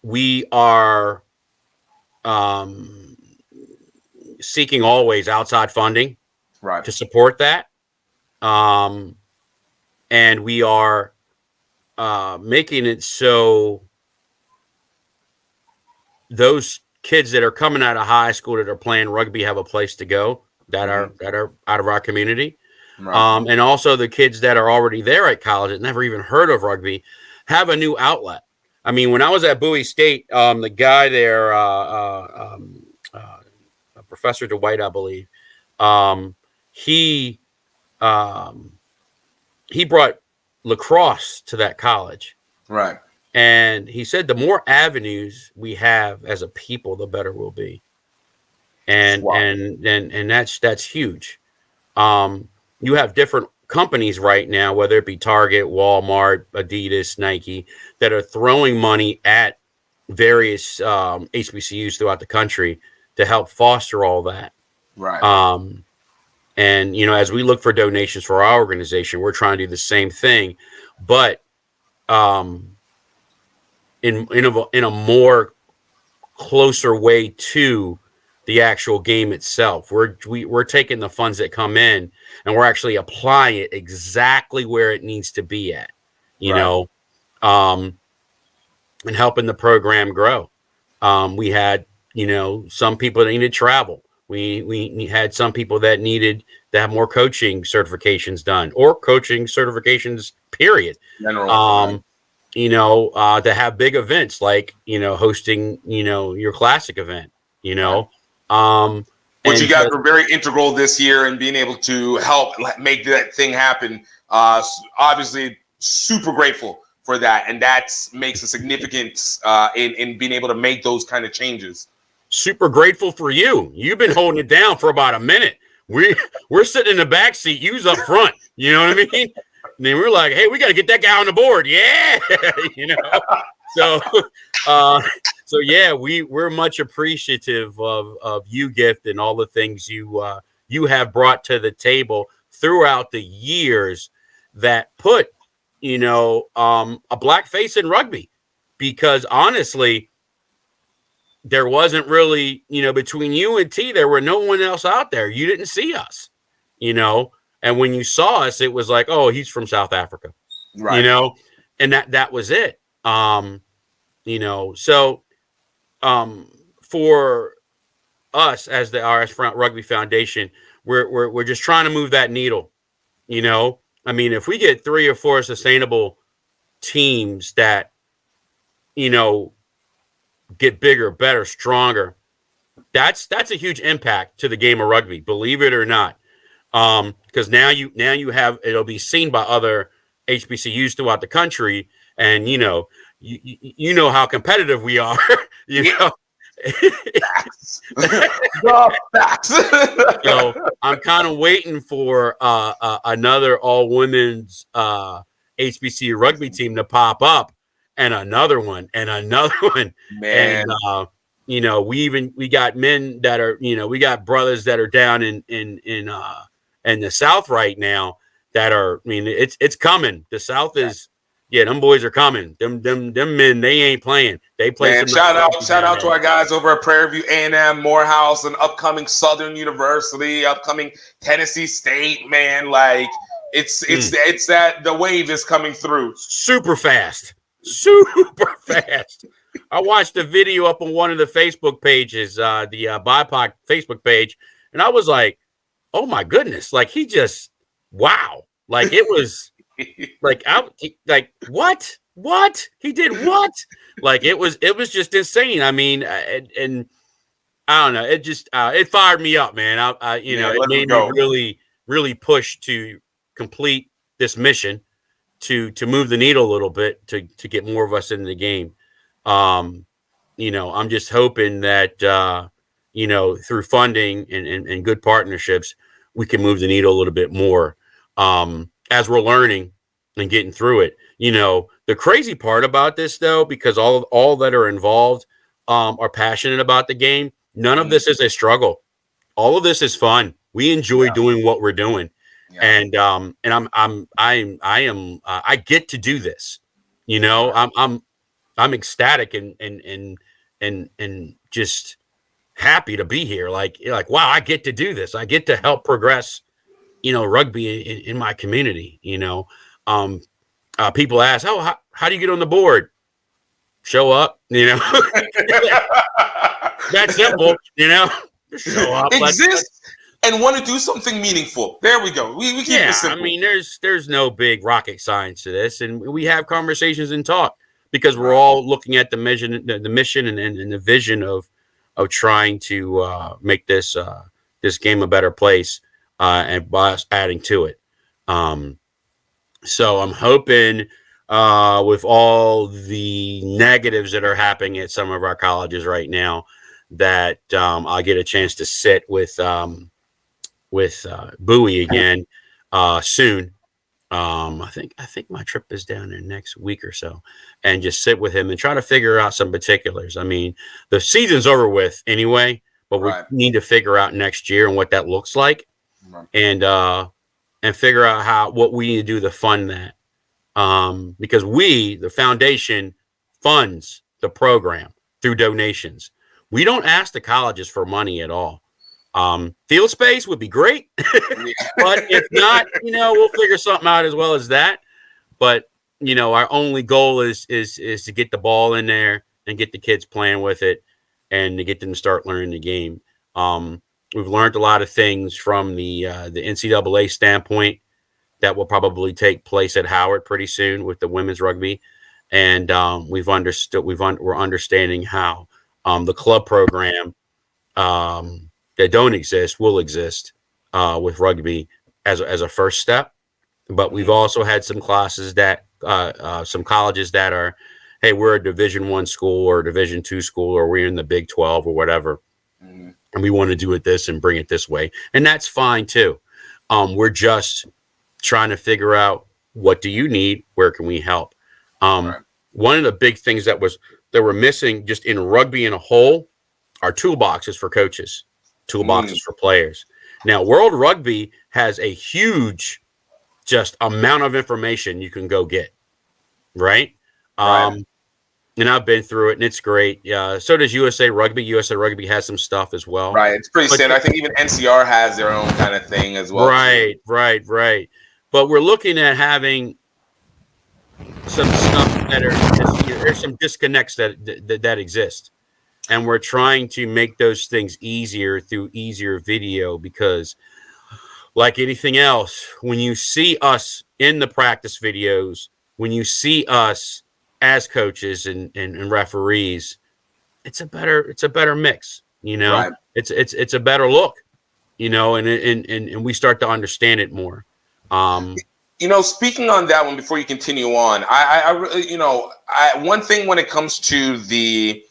We are seeking always outside funding, right, to support that. And we are making it so those kids that are coming out of high school that are playing rugby have a place to go, that are out of our community. Right. And also the kids that are already there at college that never even heard of rugby have a new outlet. I mean, when I was at Bowie State, the guy there, Professor Dwight, I believe, he brought lacrosse to that college. Right. And he said the more avenues we have as a people, the better we'll be. And wow. and that's huge. You have different companies right now, whether it be Target, Walmart, Adidas, Nike, that are throwing money at various HBCUs throughout the country to help foster all that. Right. And, you know, as we look for donations for our organization, we're trying to do the same thing, but in a more closer way to the actual game itself. We're taking the funds that come in and we're actually applying it exactly where it needs to be at, you know, and helping the program grow. We had, you know, some people that needed travel. We had some people that needed to have more coaching certifications done, or coaching certifications, period. General, you know, to have big events like, you know, hosting, you know, your classic event, you know. Which you guys were very integral this year in being able to help make that thing happen. Obviously, super grateful for that, and that makes a significance in being able to make those kind of changes. Super grateful for you. You've been holding it down for about a minute. We're sitting in the back seat. You's up front. You know what I mean? And then we're like, hey, we got to get that guy on the board. Yeah, you know. So yeah, we're much appreciative of you, Gift, and all the things you have brought to the table throughout the years that put, a black face in rugby, because honestly, there wasn't really, between you and T, there were no one else out there. You didn't see us, and when you saw us, it was like, oh, he's from South Africa, Right. And that was it. So for us as the RS Front Rugby Foundation, we're just trying to move that needle. I mean, if we get 3 or 4 sustainable teams that, get bigger, better, stronger, that's a huge impact to the game of rugby, believe it or not. Because now you have, it'll be seen by other HBCUs throughout the country, and you know how competitive we are. So I'm kind of waiting for another all women's HBCU rugby team to pop up, and another one, man. And we got men that are, we got brothers that are down in the South right now that are, it's coming. The South is, them boys are coming. Them men, they ain't playing. They play. Man, shout out to our guys over at Prairie View A&M, Morehouse, and upcoming Southern University, upcoming Tennessee State. Man, like it's that the wave is coming through super fast. I watched a video up on one of the Facebook pages, the BIPOC Facebook page, and I was like, oh my goodness, like he just, wow, like it was like what he did, what, like it was just insane. I mean, and I don't know, it just it fired me up, man. It made me really push to complete this mission to move the needle a little bit to get more of us in the game. I'm just hoping that through funding and good partnerships, we can move the needle a little bit more as we're learning and getting through it. The crazy part about this, though, because all that are involved are passionate about the game. None of this is a struggle. All of this is fun. We enjoy doing what we're doing. Yeah. And I get to do this. I'm ecstatic and just happy to be here. Like, wow, I get to do this. I get to help progress, rugby in my community. People ask, oh, how do you get on the board? Show up, That's simple, Just show up. Exist and want to do something meaningful. There we go. We keep it simple. I mean, there's no big rocket science to this, and we have conversations and talk because we're all looking at the mission and the vision of trying to make this game a better place, and by us adding to it. So I'm hoping with all the negatives that are happening at some of our colleges right now, that I'll get a chance to sit with Bowie again soon. I think my trip is down there next week or so, and just sit with him and try to figure out some particulars. I mean, the season's over with anyway, but we need to figure out next year and what that looks like, and figure out what we need to do to fund that. Because the foundation, funds the program through donations. We don't ask the colleges for money at all. Field space would be great, but if not, we'll figure something out as well as that. But our only goal is to get the ball in there and get the kids playing with it, and to get them to start learning the game. We've learned a lot of things from the NCAA standpoint that will probably take place at Howard pretty soon with the women's rugby, and we're understanding how the club program that don't exist will exist with rugby as a first step. But we've also had some classes that some colleges that are, hey, we're a Division I school or a Division II school, or we're in the Big 12 or whatever, and we want to do it this and bring it this way, and that's fine too. We're just trying to figure out, what do you need? Where can we help? One of the big things that were missing just in rugby in a whole are toolboxes for coaches, toolboxes for players. Now, World Rugby has a huge just amount of information you can go get. right? And I've been through it, and it's great. Yeah. So does USA Rugby. USA Rugby has some stuff as well. Right. It's pretty standard. I think even NCR has their own kind of thing as well. Right. But we're looking at having some stuff there's some disconnects that exist, and we're trying to make those things easier through easier video, because like anything else, when you see us in the practice videos, when you see us as coaches and referees, it's a better mix, Right. It's a better look, and we start to understand it more. Speaking on that one before you continue on, I one thing when it comes to the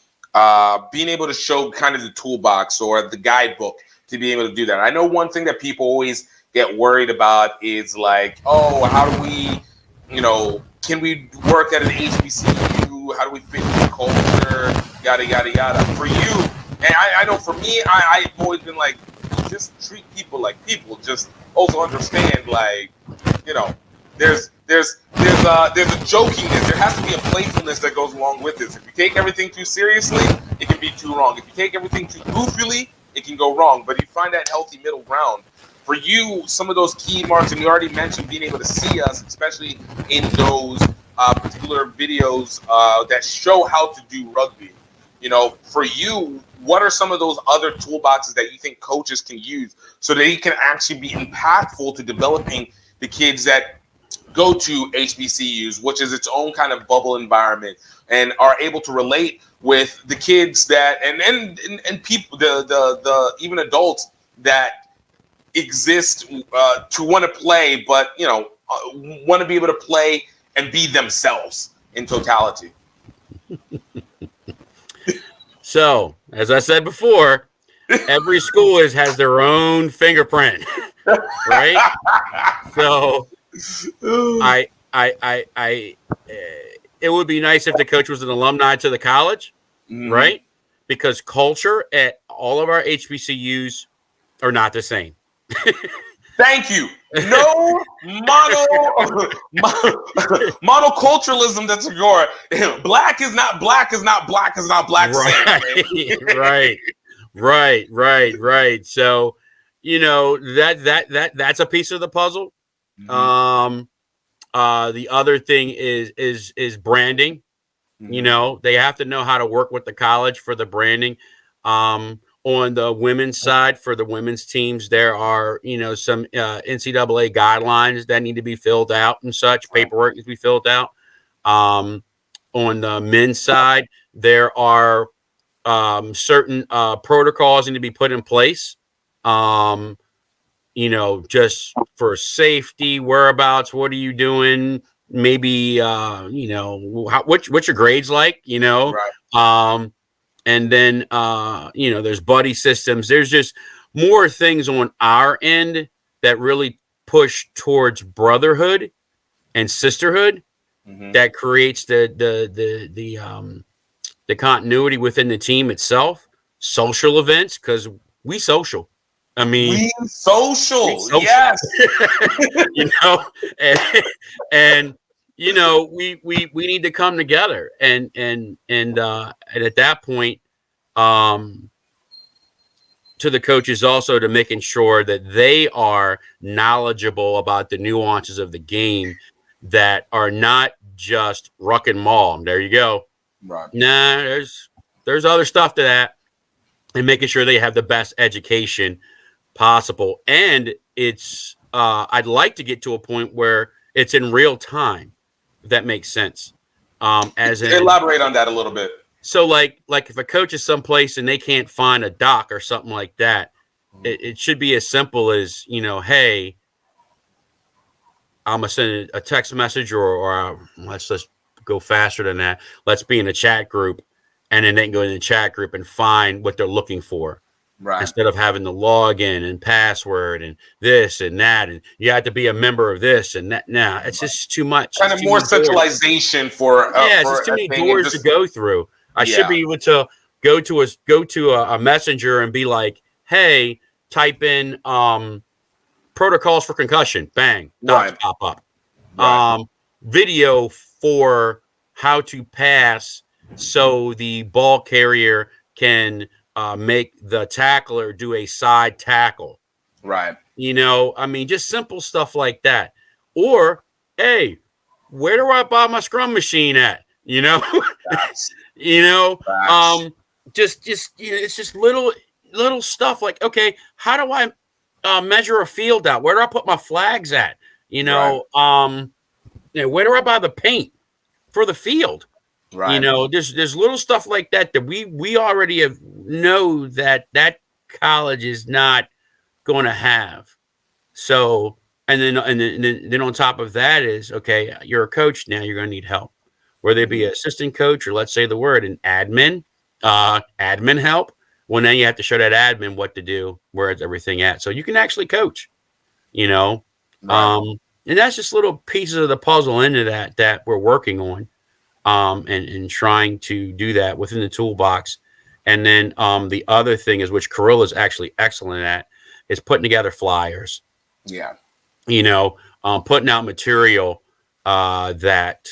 being able to show kind of the toolbox or the guidebook to be able to do that. I know one thing that people always get worried about is like, oh, how do we, can we work at an HBCU? How do we fit the culture? Yada, yada, yada. For you, and I know for me, I've always been like, just treat people like people. Just also understand, like, there's a jokiness. There has to be a playfulness that goes along with this. If you take everything too seriously, it can be too wrong. If you take everything too goofily, it can go wrong. But you find that healthy middle ground. For you, some of those key marks, and you already mentioned being able to see us, especially in those particular videos that show how to do rugby. For you, what are some of those other toolboxes that you think coaches can use so they can actually be impactful to developing the kids that go to HBCUs, which is its own kind of bubble environment, and are able to relate with the kids that and people, the even adults that exist to want to play, but want to be able to play and be themselves in totality. So, as I said before, every school has their own fingerprint, right? So, it would be nice if the coach was an alumni to the college, right? Because culture at all of our HBCUs are not the same. Thank you. No monoculturalism. That's your black is not black is not black is not black. Right. So, that's a piece of the puzzle. The other thing is branding. They have to know how to work with the college for the branding. On the women's side, for the women's teams, there are, some NCAA guidelines that need to be filled out and such. Paperwork needs to be filled out. On the men's side, there are certain protocols need to be put in place. Just for safety, whereabouts, what are you doing? Maybe, what's your grades like, Right. And then, there's buddy systems. There's just more things on our end that really push towards brotherhood and sisterhood that creates the continuity within the team itself. Social events, because we social. I mean, we social. Yes. We need to come together and at that point, to the coaches also to making sure that they are knowledgeable about the nuances of the game that are not just ruck and maul. There you go. Right. Nah, there's other stuff to that, and making sure they have the best education possible. And it's I'd like to get to a point where it's in real time. If that makes sense. Elaborate on that a little bit. So like if a coach is someplace and they can't find a doc or something like that, it should be as simple as, hey, I'm gonna send a text message or let's go faster than that. Let's be in a chat group, and then they can go in the chat group and find what they're looking for. Right. Instead of having the login and password and this and that, and you have to be a member of this and that. Nah, it's just too much. Kind of more centralization for it's just too many doors to go through. I should be able to go to a messenger and be like, hey, type in protocols for concussion. Bang, dots pop up. Right. Video for how to pass so the ball carrier can make the tackler do a side tackle. Right. You know, I mean, just simple stuff like that. Or, hey, where do I buy my scrum machine at? You know, you know, just you know, it's just little stuff like, okay, how do I measure a field out? Where do I put my flags at? You know, you know, where do I buy the paint for the field? Right. You know, there's little stuff like that we already know that college is not going to have. So, and then on top of that is, okay, you're a coach now, you're going to need help. Whether it be an assistant coach or, let's say the word, an admin help. Well, now you have to show that admin what to do, where is everything at, so you can actually coach. You know, and that's just little pieces of the puzzle into that we're working on, and trying to do that within the toolbox. And then the other thing is, which Carilla is actually excellent at, is putting together flyers. Yeah. You know, putting out material that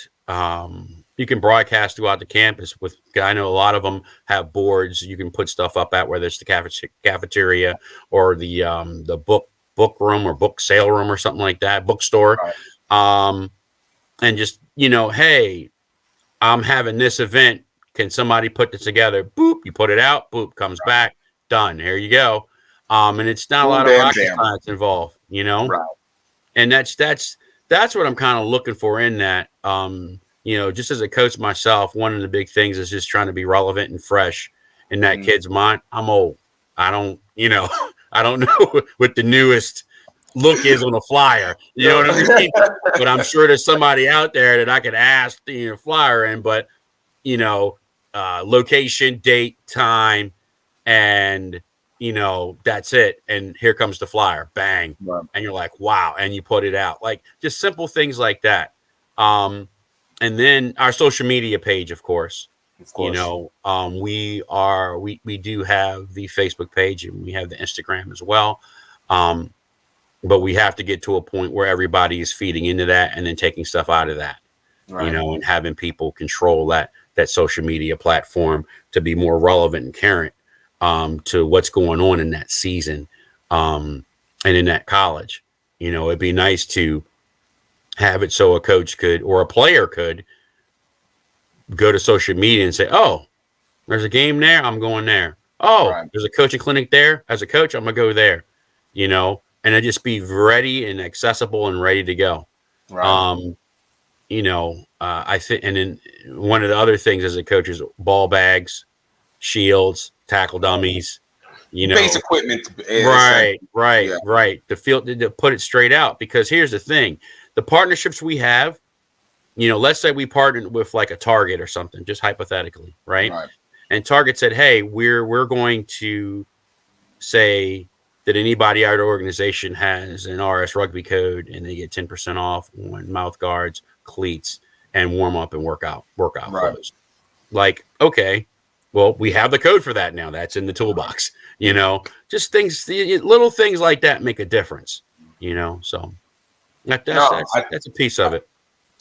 you can broadcast throughout the campus. I know a lot of them have boards you can put stuff up at, whether it's the cafeteria or the book room or book sale room or something like that, bookstore. And just, you know, hey, I'm having this event. Can somebody put this together? Boop, you put it out. Boop, comes back. Done. Here you go. And it's not a lot of rocket science involved, you know. Right. And that's what I'm kind of looking for in that. You know, just as a coach myself, one of the big things is just trying to be relevant and fresh in that kid's mind. I'm old. I don't know what the newest look is on a flyer. You know what I mean? But I'm sure there's somebody out there that I could ask the flyer in. But, you know, location, date, time, and, you know, that's it. And here comes the flyer. Bang. Wow. And you're like, wow. And you put it out. Like, just simple things like that. And then our social media page, of course. You know, we do have the Facebook page and we have the Instagram as well. But we have to get to a point where everybody is feeding into that and then taking stuff out of that, you know, and having people control that social media platform to be more relevant and current to what's going on in that season and in that college. You know, it'd be nice to have it so a coach could, or a player could, go to social media and say, oh, there's a game there, I'm going there. Oh, there's a coaching clinic there. As a coach, I'm going to go there, you know, and it just be ready and accessible and ready to go. You know, I think, and then one of the other things as a coach is ball bags, shields, tackle dummies, you know, base equipment. Right. The field, to put it straight out, because here's the thing. The partnerships we have, you know, let's say we partnered with like a Target or something, just hypothetically, right? And Target said, hey, we're going to say that anybody at our organization has an RS rugby code and they get 10% off on mouth guards, cleats, and warm up and workout clothes. Like, okay, well, we have the code for that now. That's in the toolbox, you know, just things, little things like that make a difference, you know, so. That's a piece of it.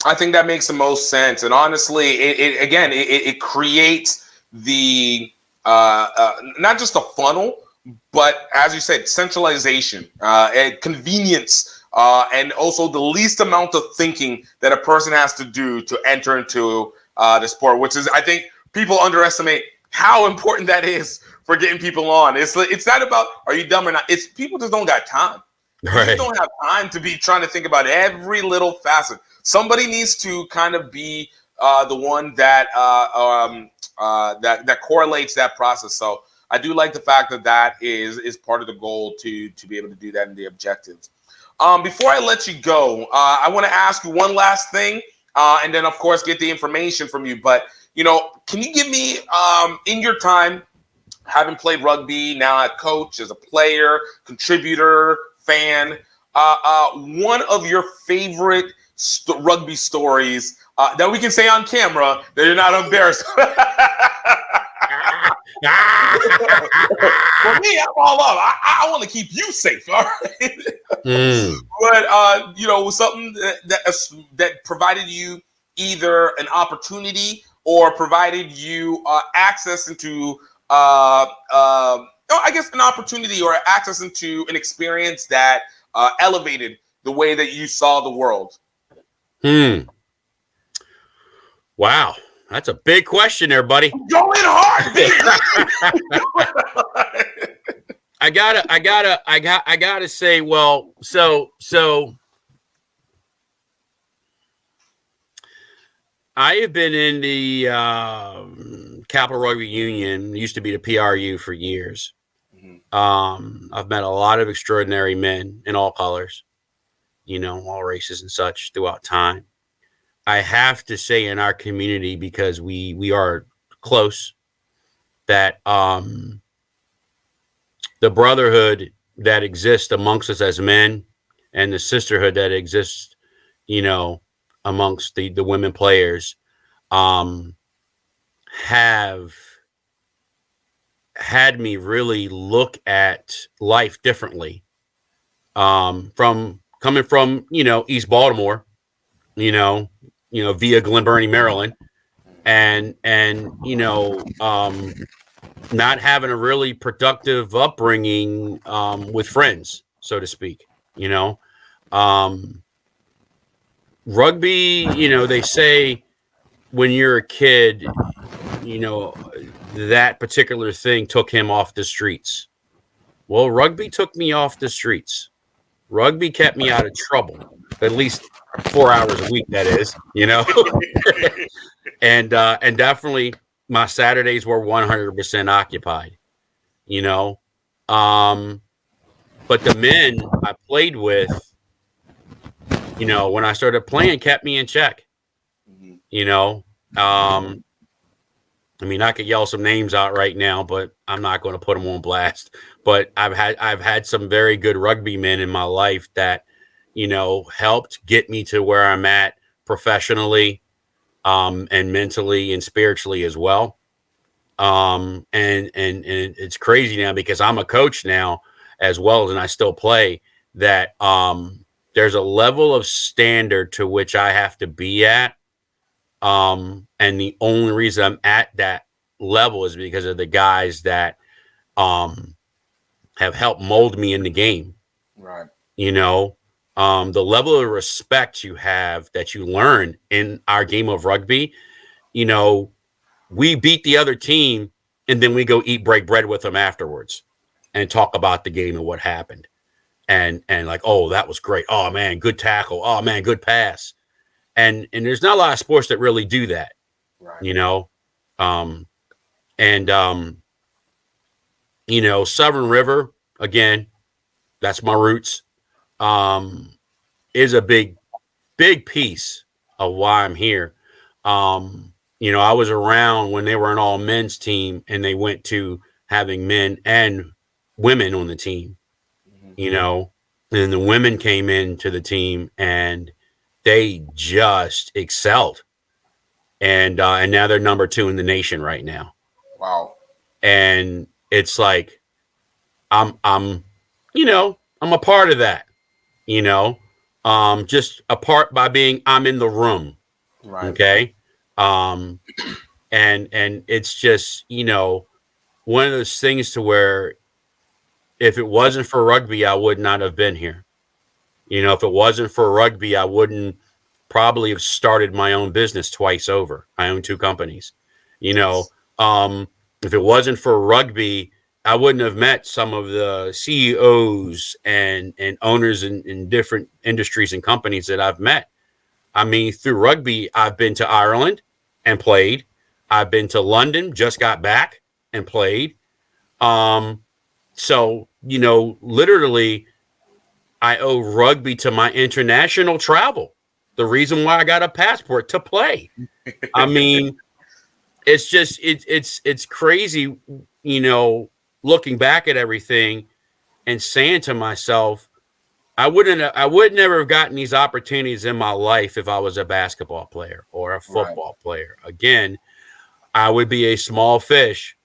I think that makes the most sense, and honestly, it creates the not just a funnel, but as you said, centralization, and convenience, and also the least amount of thinking that a person has to do to enter into the sport, which is, I think, people underestimate how important that is for getting people on. It's not about are you dumb or not. It's people just don't got time. You don't have time to be trying to think about every little facet. Somebody needs to kind of be the one that that correlates that process. So I do like the fact that is part of the goal to be able to do that in the objectives. Before I let you go, I want to ask you one last thing, and then of course get the information from you. But you know, can you give me in your time, having played rugby, now a coach, as a player, contributor, fan, one of your favorite rugby stories that we can say on camera that you're not embarrassed. For me, I'm all up. I want to keep you safe, all right? But you know, something that provided you either an opportunity or provided you access into I guess an opportunity or access into an experience that elevated the way that you saw the world? Wow, that's a big question there, buddy. Going hard, baby. I gotta say, well, so I have been in the Capital Rugby Union, used to be the PRU, for years. I've met a lot of extraordinary men in all colors, all races and such throughout time. I have to say, in our community, because we are close, that the brotherhood that exists amongst us as men and the sisterhood that exists, amongst the women players, have had me really look at life differently. From coming from, East Baltimore, via Glen Burnie, Maryland, and not having a really productive upbringing with friends, so to speak. Rugby, they say when you're a kid, that particular thing took him off the streets. Well, rugby took me off the streets. Rugby kept me out of trouble, at least 4 hours a week, that is, and definitely my Saturdays were 100% occupied, but the men I played with, when I started playing, kept me in check. I mean, I could yell some names out right now, but I'm not going to put them on blast. But I've had some very good rugby men in my life that, helped get me to where I'm at professionally, and mentally and spiritually as well. And it's crazy now because I'm a coach now as well, and I still play, that there's a level of standard to which I have to be at. And the only reason I'm at that level is because of the guys that have helped mold me in the game. Right. The level of respect you have that you learn in our game of rugby, we beat the other team and then we go break bread with them afterwards and talk about the game and what happened. And like, oh, that was great. Oh man, good tackle. Oh man, good pass. And there's not a lot of sports that really do that, right. Southern River, again, that's my roots, is a big piece of why I'm here. I was around when they were an all men's team and they went to having men and women on the team, and the women came into the team and they just excelled. And now they're number 2 in the nation right now. Wow. And it's like, I'm a part of that, just a part by being, I'm in the room. Right. Okay. And it's just, one of those things to where if it wasn't for rugby, I would not have been here. If it wasn't for rugby, I wouldn't probably have started my own business twice over. I own 2 companies. If it wasn't for rugby, I wouldn't have met some of the CEOs and owners in different industries and companies that I've met. I mean, through rugby, I've been to Ireland and played. I've been to London, just got back and played. So, literally, I owe rugby to my international travel. The reason why I got a passport to play. I mean, it's just, it's crazy, looking back at everything and saying to myself, I would never have gotten these opportunities in my life if I was a basketball player or a football player. Again, I would be a small fish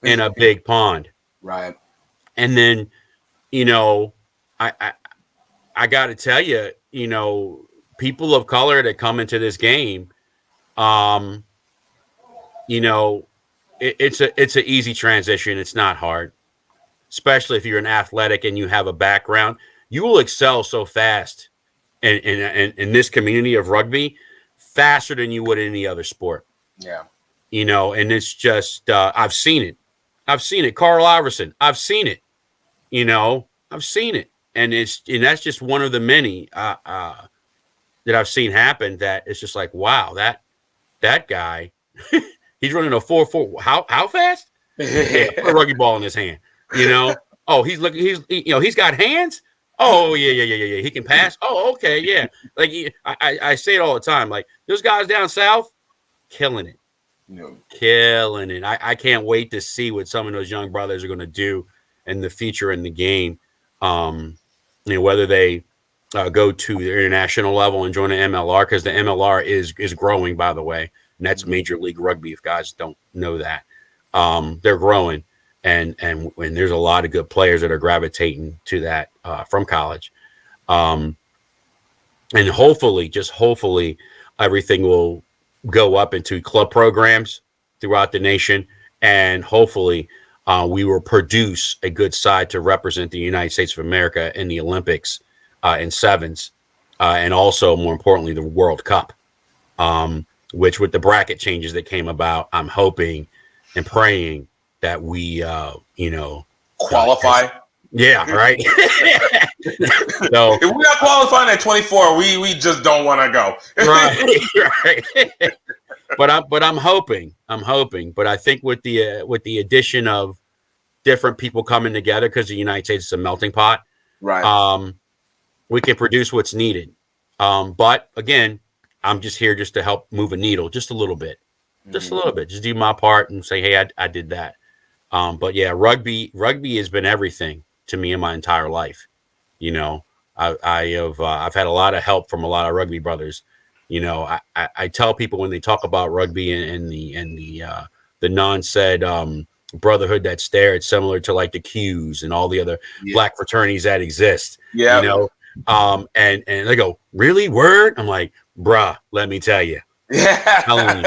in a big pond. Right. And then, I got to tell you, people of color that come into this game, You know, it's an easy transition. It's not hard, especially if you're an athletic and you have a background. You will excel so fast in this community of rugby, faster than you would in any other sport. Yeah. You know, and it's just I've seen it. Carl Iverson, I've seen it. You know, I've seen it, and that's just one of the many that I've seen happen. That it's just like, wow, that guy, he's running a 4.4. How fast? Yeah, put a rugby ball in his hand. You know, oh, he's got hands. Oh yeah. He can pass. Oh, okay, yeah. Like I say it all the time. Like those guys down south, killing it. Killing it. I can't wait to see what some of those young brothers are going to do in the future in the game. Whether they go to the international level and join the MLR, because the MLR is growing, by the way, and that's Major League Rugby. If guys don't know that, they're growing, and there's a lot of good players that are gravitating to that from college, and hopefully, everything will go up into club programs throughout the nation, and hopefully we will produce a good side to represent the United States of America in the Olympics in sevens, and also more importantly the World Cup, which with the bracket changes that came about, I'm hoping and praying that we qualify. Yeah, right. So if we're not qualifying at 24, we just don't want to go. right. But I'm hoping. But I think with the addition of different people coming together, because the United States is a melting pot, right? We can produce what's needed. But again, I'm just here just to help move a needle just a little bit, just do my part and say, hey, I did that. But yeah, rugby has been everything to me in my entire life. You know, I've had a lot of help from a lot of rugby brothers. You know, I tell people when they talk about rugby and the non-said brotherhood that's there, it's similar to like the Qs and all the other black fraternities that exist. Yeah, you know, and they go, really, word? I'm like, bruh, let me tell you. Yeah, I'm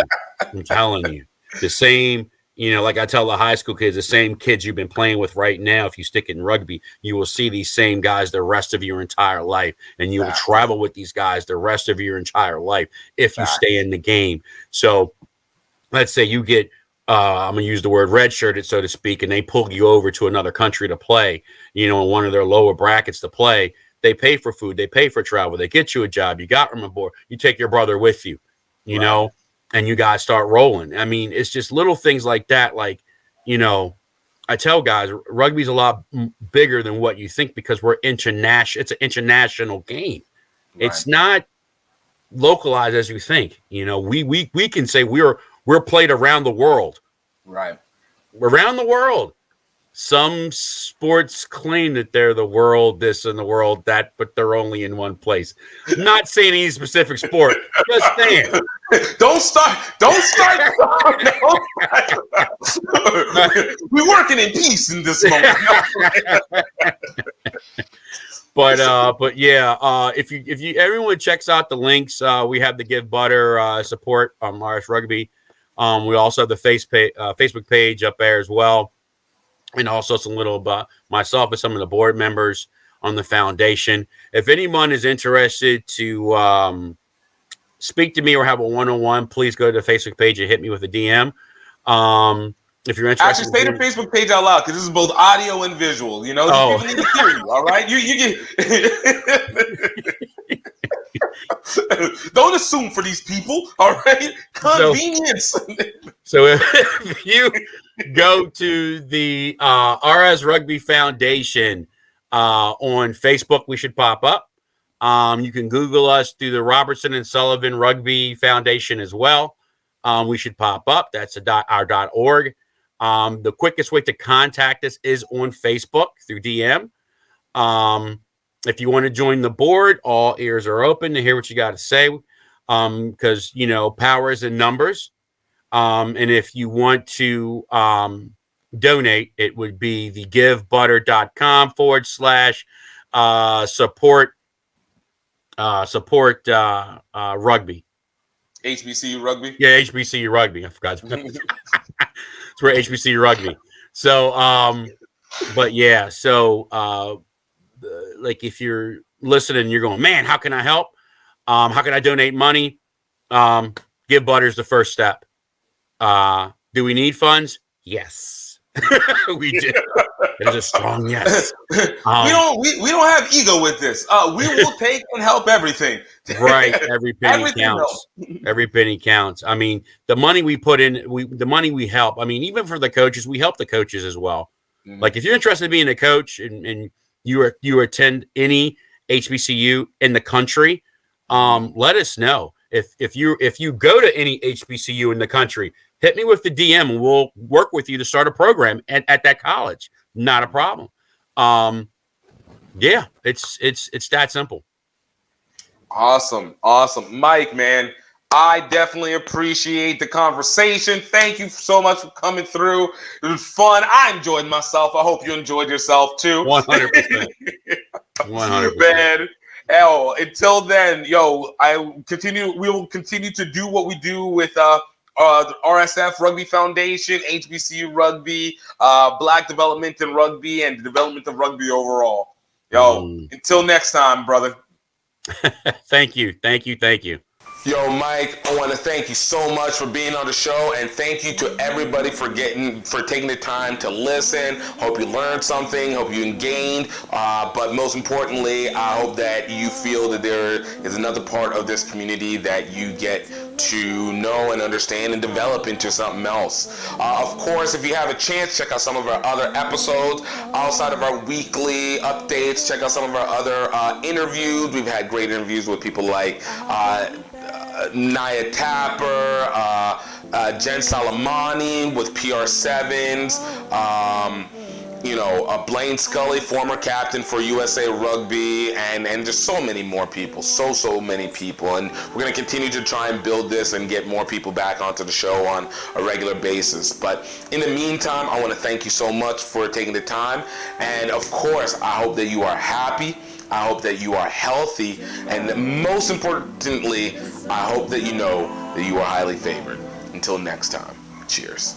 telling you, the same. You know, like I tell the high school kids, the same kids you've been playing with right now, if you stick in rugby, you will see these same guys the rest of your entire life. And you will travel with these guys the rest of your entire life if you stay in the game. So let's say you get, I'm going to use the word redshirted, so to speak, and they pull you over to another country to play, you know, in one of their lower brackets to play. They pay for food. They pay for travel. They get you a job. You got room aboard. You take your brother with you, you know. And you guys start rolling. I mean, it's just little things like that. Like, you know, I tell guys, rugby's a lot bigger than what you think because we're international. It's an international game. Right. It's not localized as you think. You know, we can say we're played around the world. Right. Around the world. Some sports claim that they're the world this and the world that, but they're only in one place. Not saying any specific sport. Just saying. Don't start. We're working in peace in this moment. But yeah, if you everyone checks out the links, we have the Give Butter support on Irish Rugby. We also have the Facebook page up there as well. And also some little about myself and some of the board members on the foundation. If anyone is interested to speak to me or have a one-on-one, please go to the Facebook page and hit me with a DM. If you're interested, actually say the Facebook page out loud because this is both audio and visual. You know, people need to hear you. All right, you get. Don't assume for these people. All right, convenience. So if you go to the RS Rugby Foundation on Facebook, we should pop up. You can Google us through the Robertson and Sullivan Rugby Foundation as well. We should pop up. That's our .org. The quickest way to contact us is on Facebook through DM. If you want to join the board, all ears are open to hear what you got to say. Because, you know, power is in numbers. And if you want to donate, it would be the givebutter.com/support rugby. HBCU rugby. Yeah, HBCU rugby. I forgot. It's for HBCU rugby. So, but yeah, so like if you're listening, you're going, man, how can I help? How can I donate money? Give Butters the first step. Do we need funds? Yes, we do. It is a strong yes. We don't have ego with this. We will take and help everything. Right, every penny counts. Every penny counts. I mean, the money we put in, the money we help. I mean, even for the coaches, we help the coaches as well. Mm-hmm. Like if you're interested in being a coach and you attend any HBCU in the country, let us know. If you go to any HBCU in the country, hit me with the DM and we'll work with you to start a program at that college. Not a problem. Yeah, it's that simple. Awesome. Mike, man, I definitely appreciate the conversation. Thank you so much for coming through. It was fun. I enjoyed myself. I hope you enjoyed yourself too. 100%. 100%. Man. Oh, until then, we will continue to do what we do with the RSF Rugby Foundation, HBCU Rugby, Black Development in Rugby, and the development of rugby overall. Until next time, brother. Thank you. Yo, Mike, I want to thank you so much for being on the show, and thank you to everybody for taking the time to listen. Hope you learned something. Hope you gained. But most importantly, I hope that you feel that there is another part of this community that you get to know and understand and develop into something else. Of course, if you have a chance, check out some of our other episodes outside of our weekly updates. Check out some of our other interviews. We've had great interviews with people like Naya Tapper, Jen Salamani with PR7s, Blaine Scully, former captain for USA Rugby, and just so many more people, so many people. And we're going to continue to try and build this and get more people back onto the show on a regular basis. But in the meantime, I want to thank you so much for taking the time. And of course, I hope that you are happy. I hope that you are healthy, and most importantly, I hope that you know that you are highly favored. Until next time, cheers.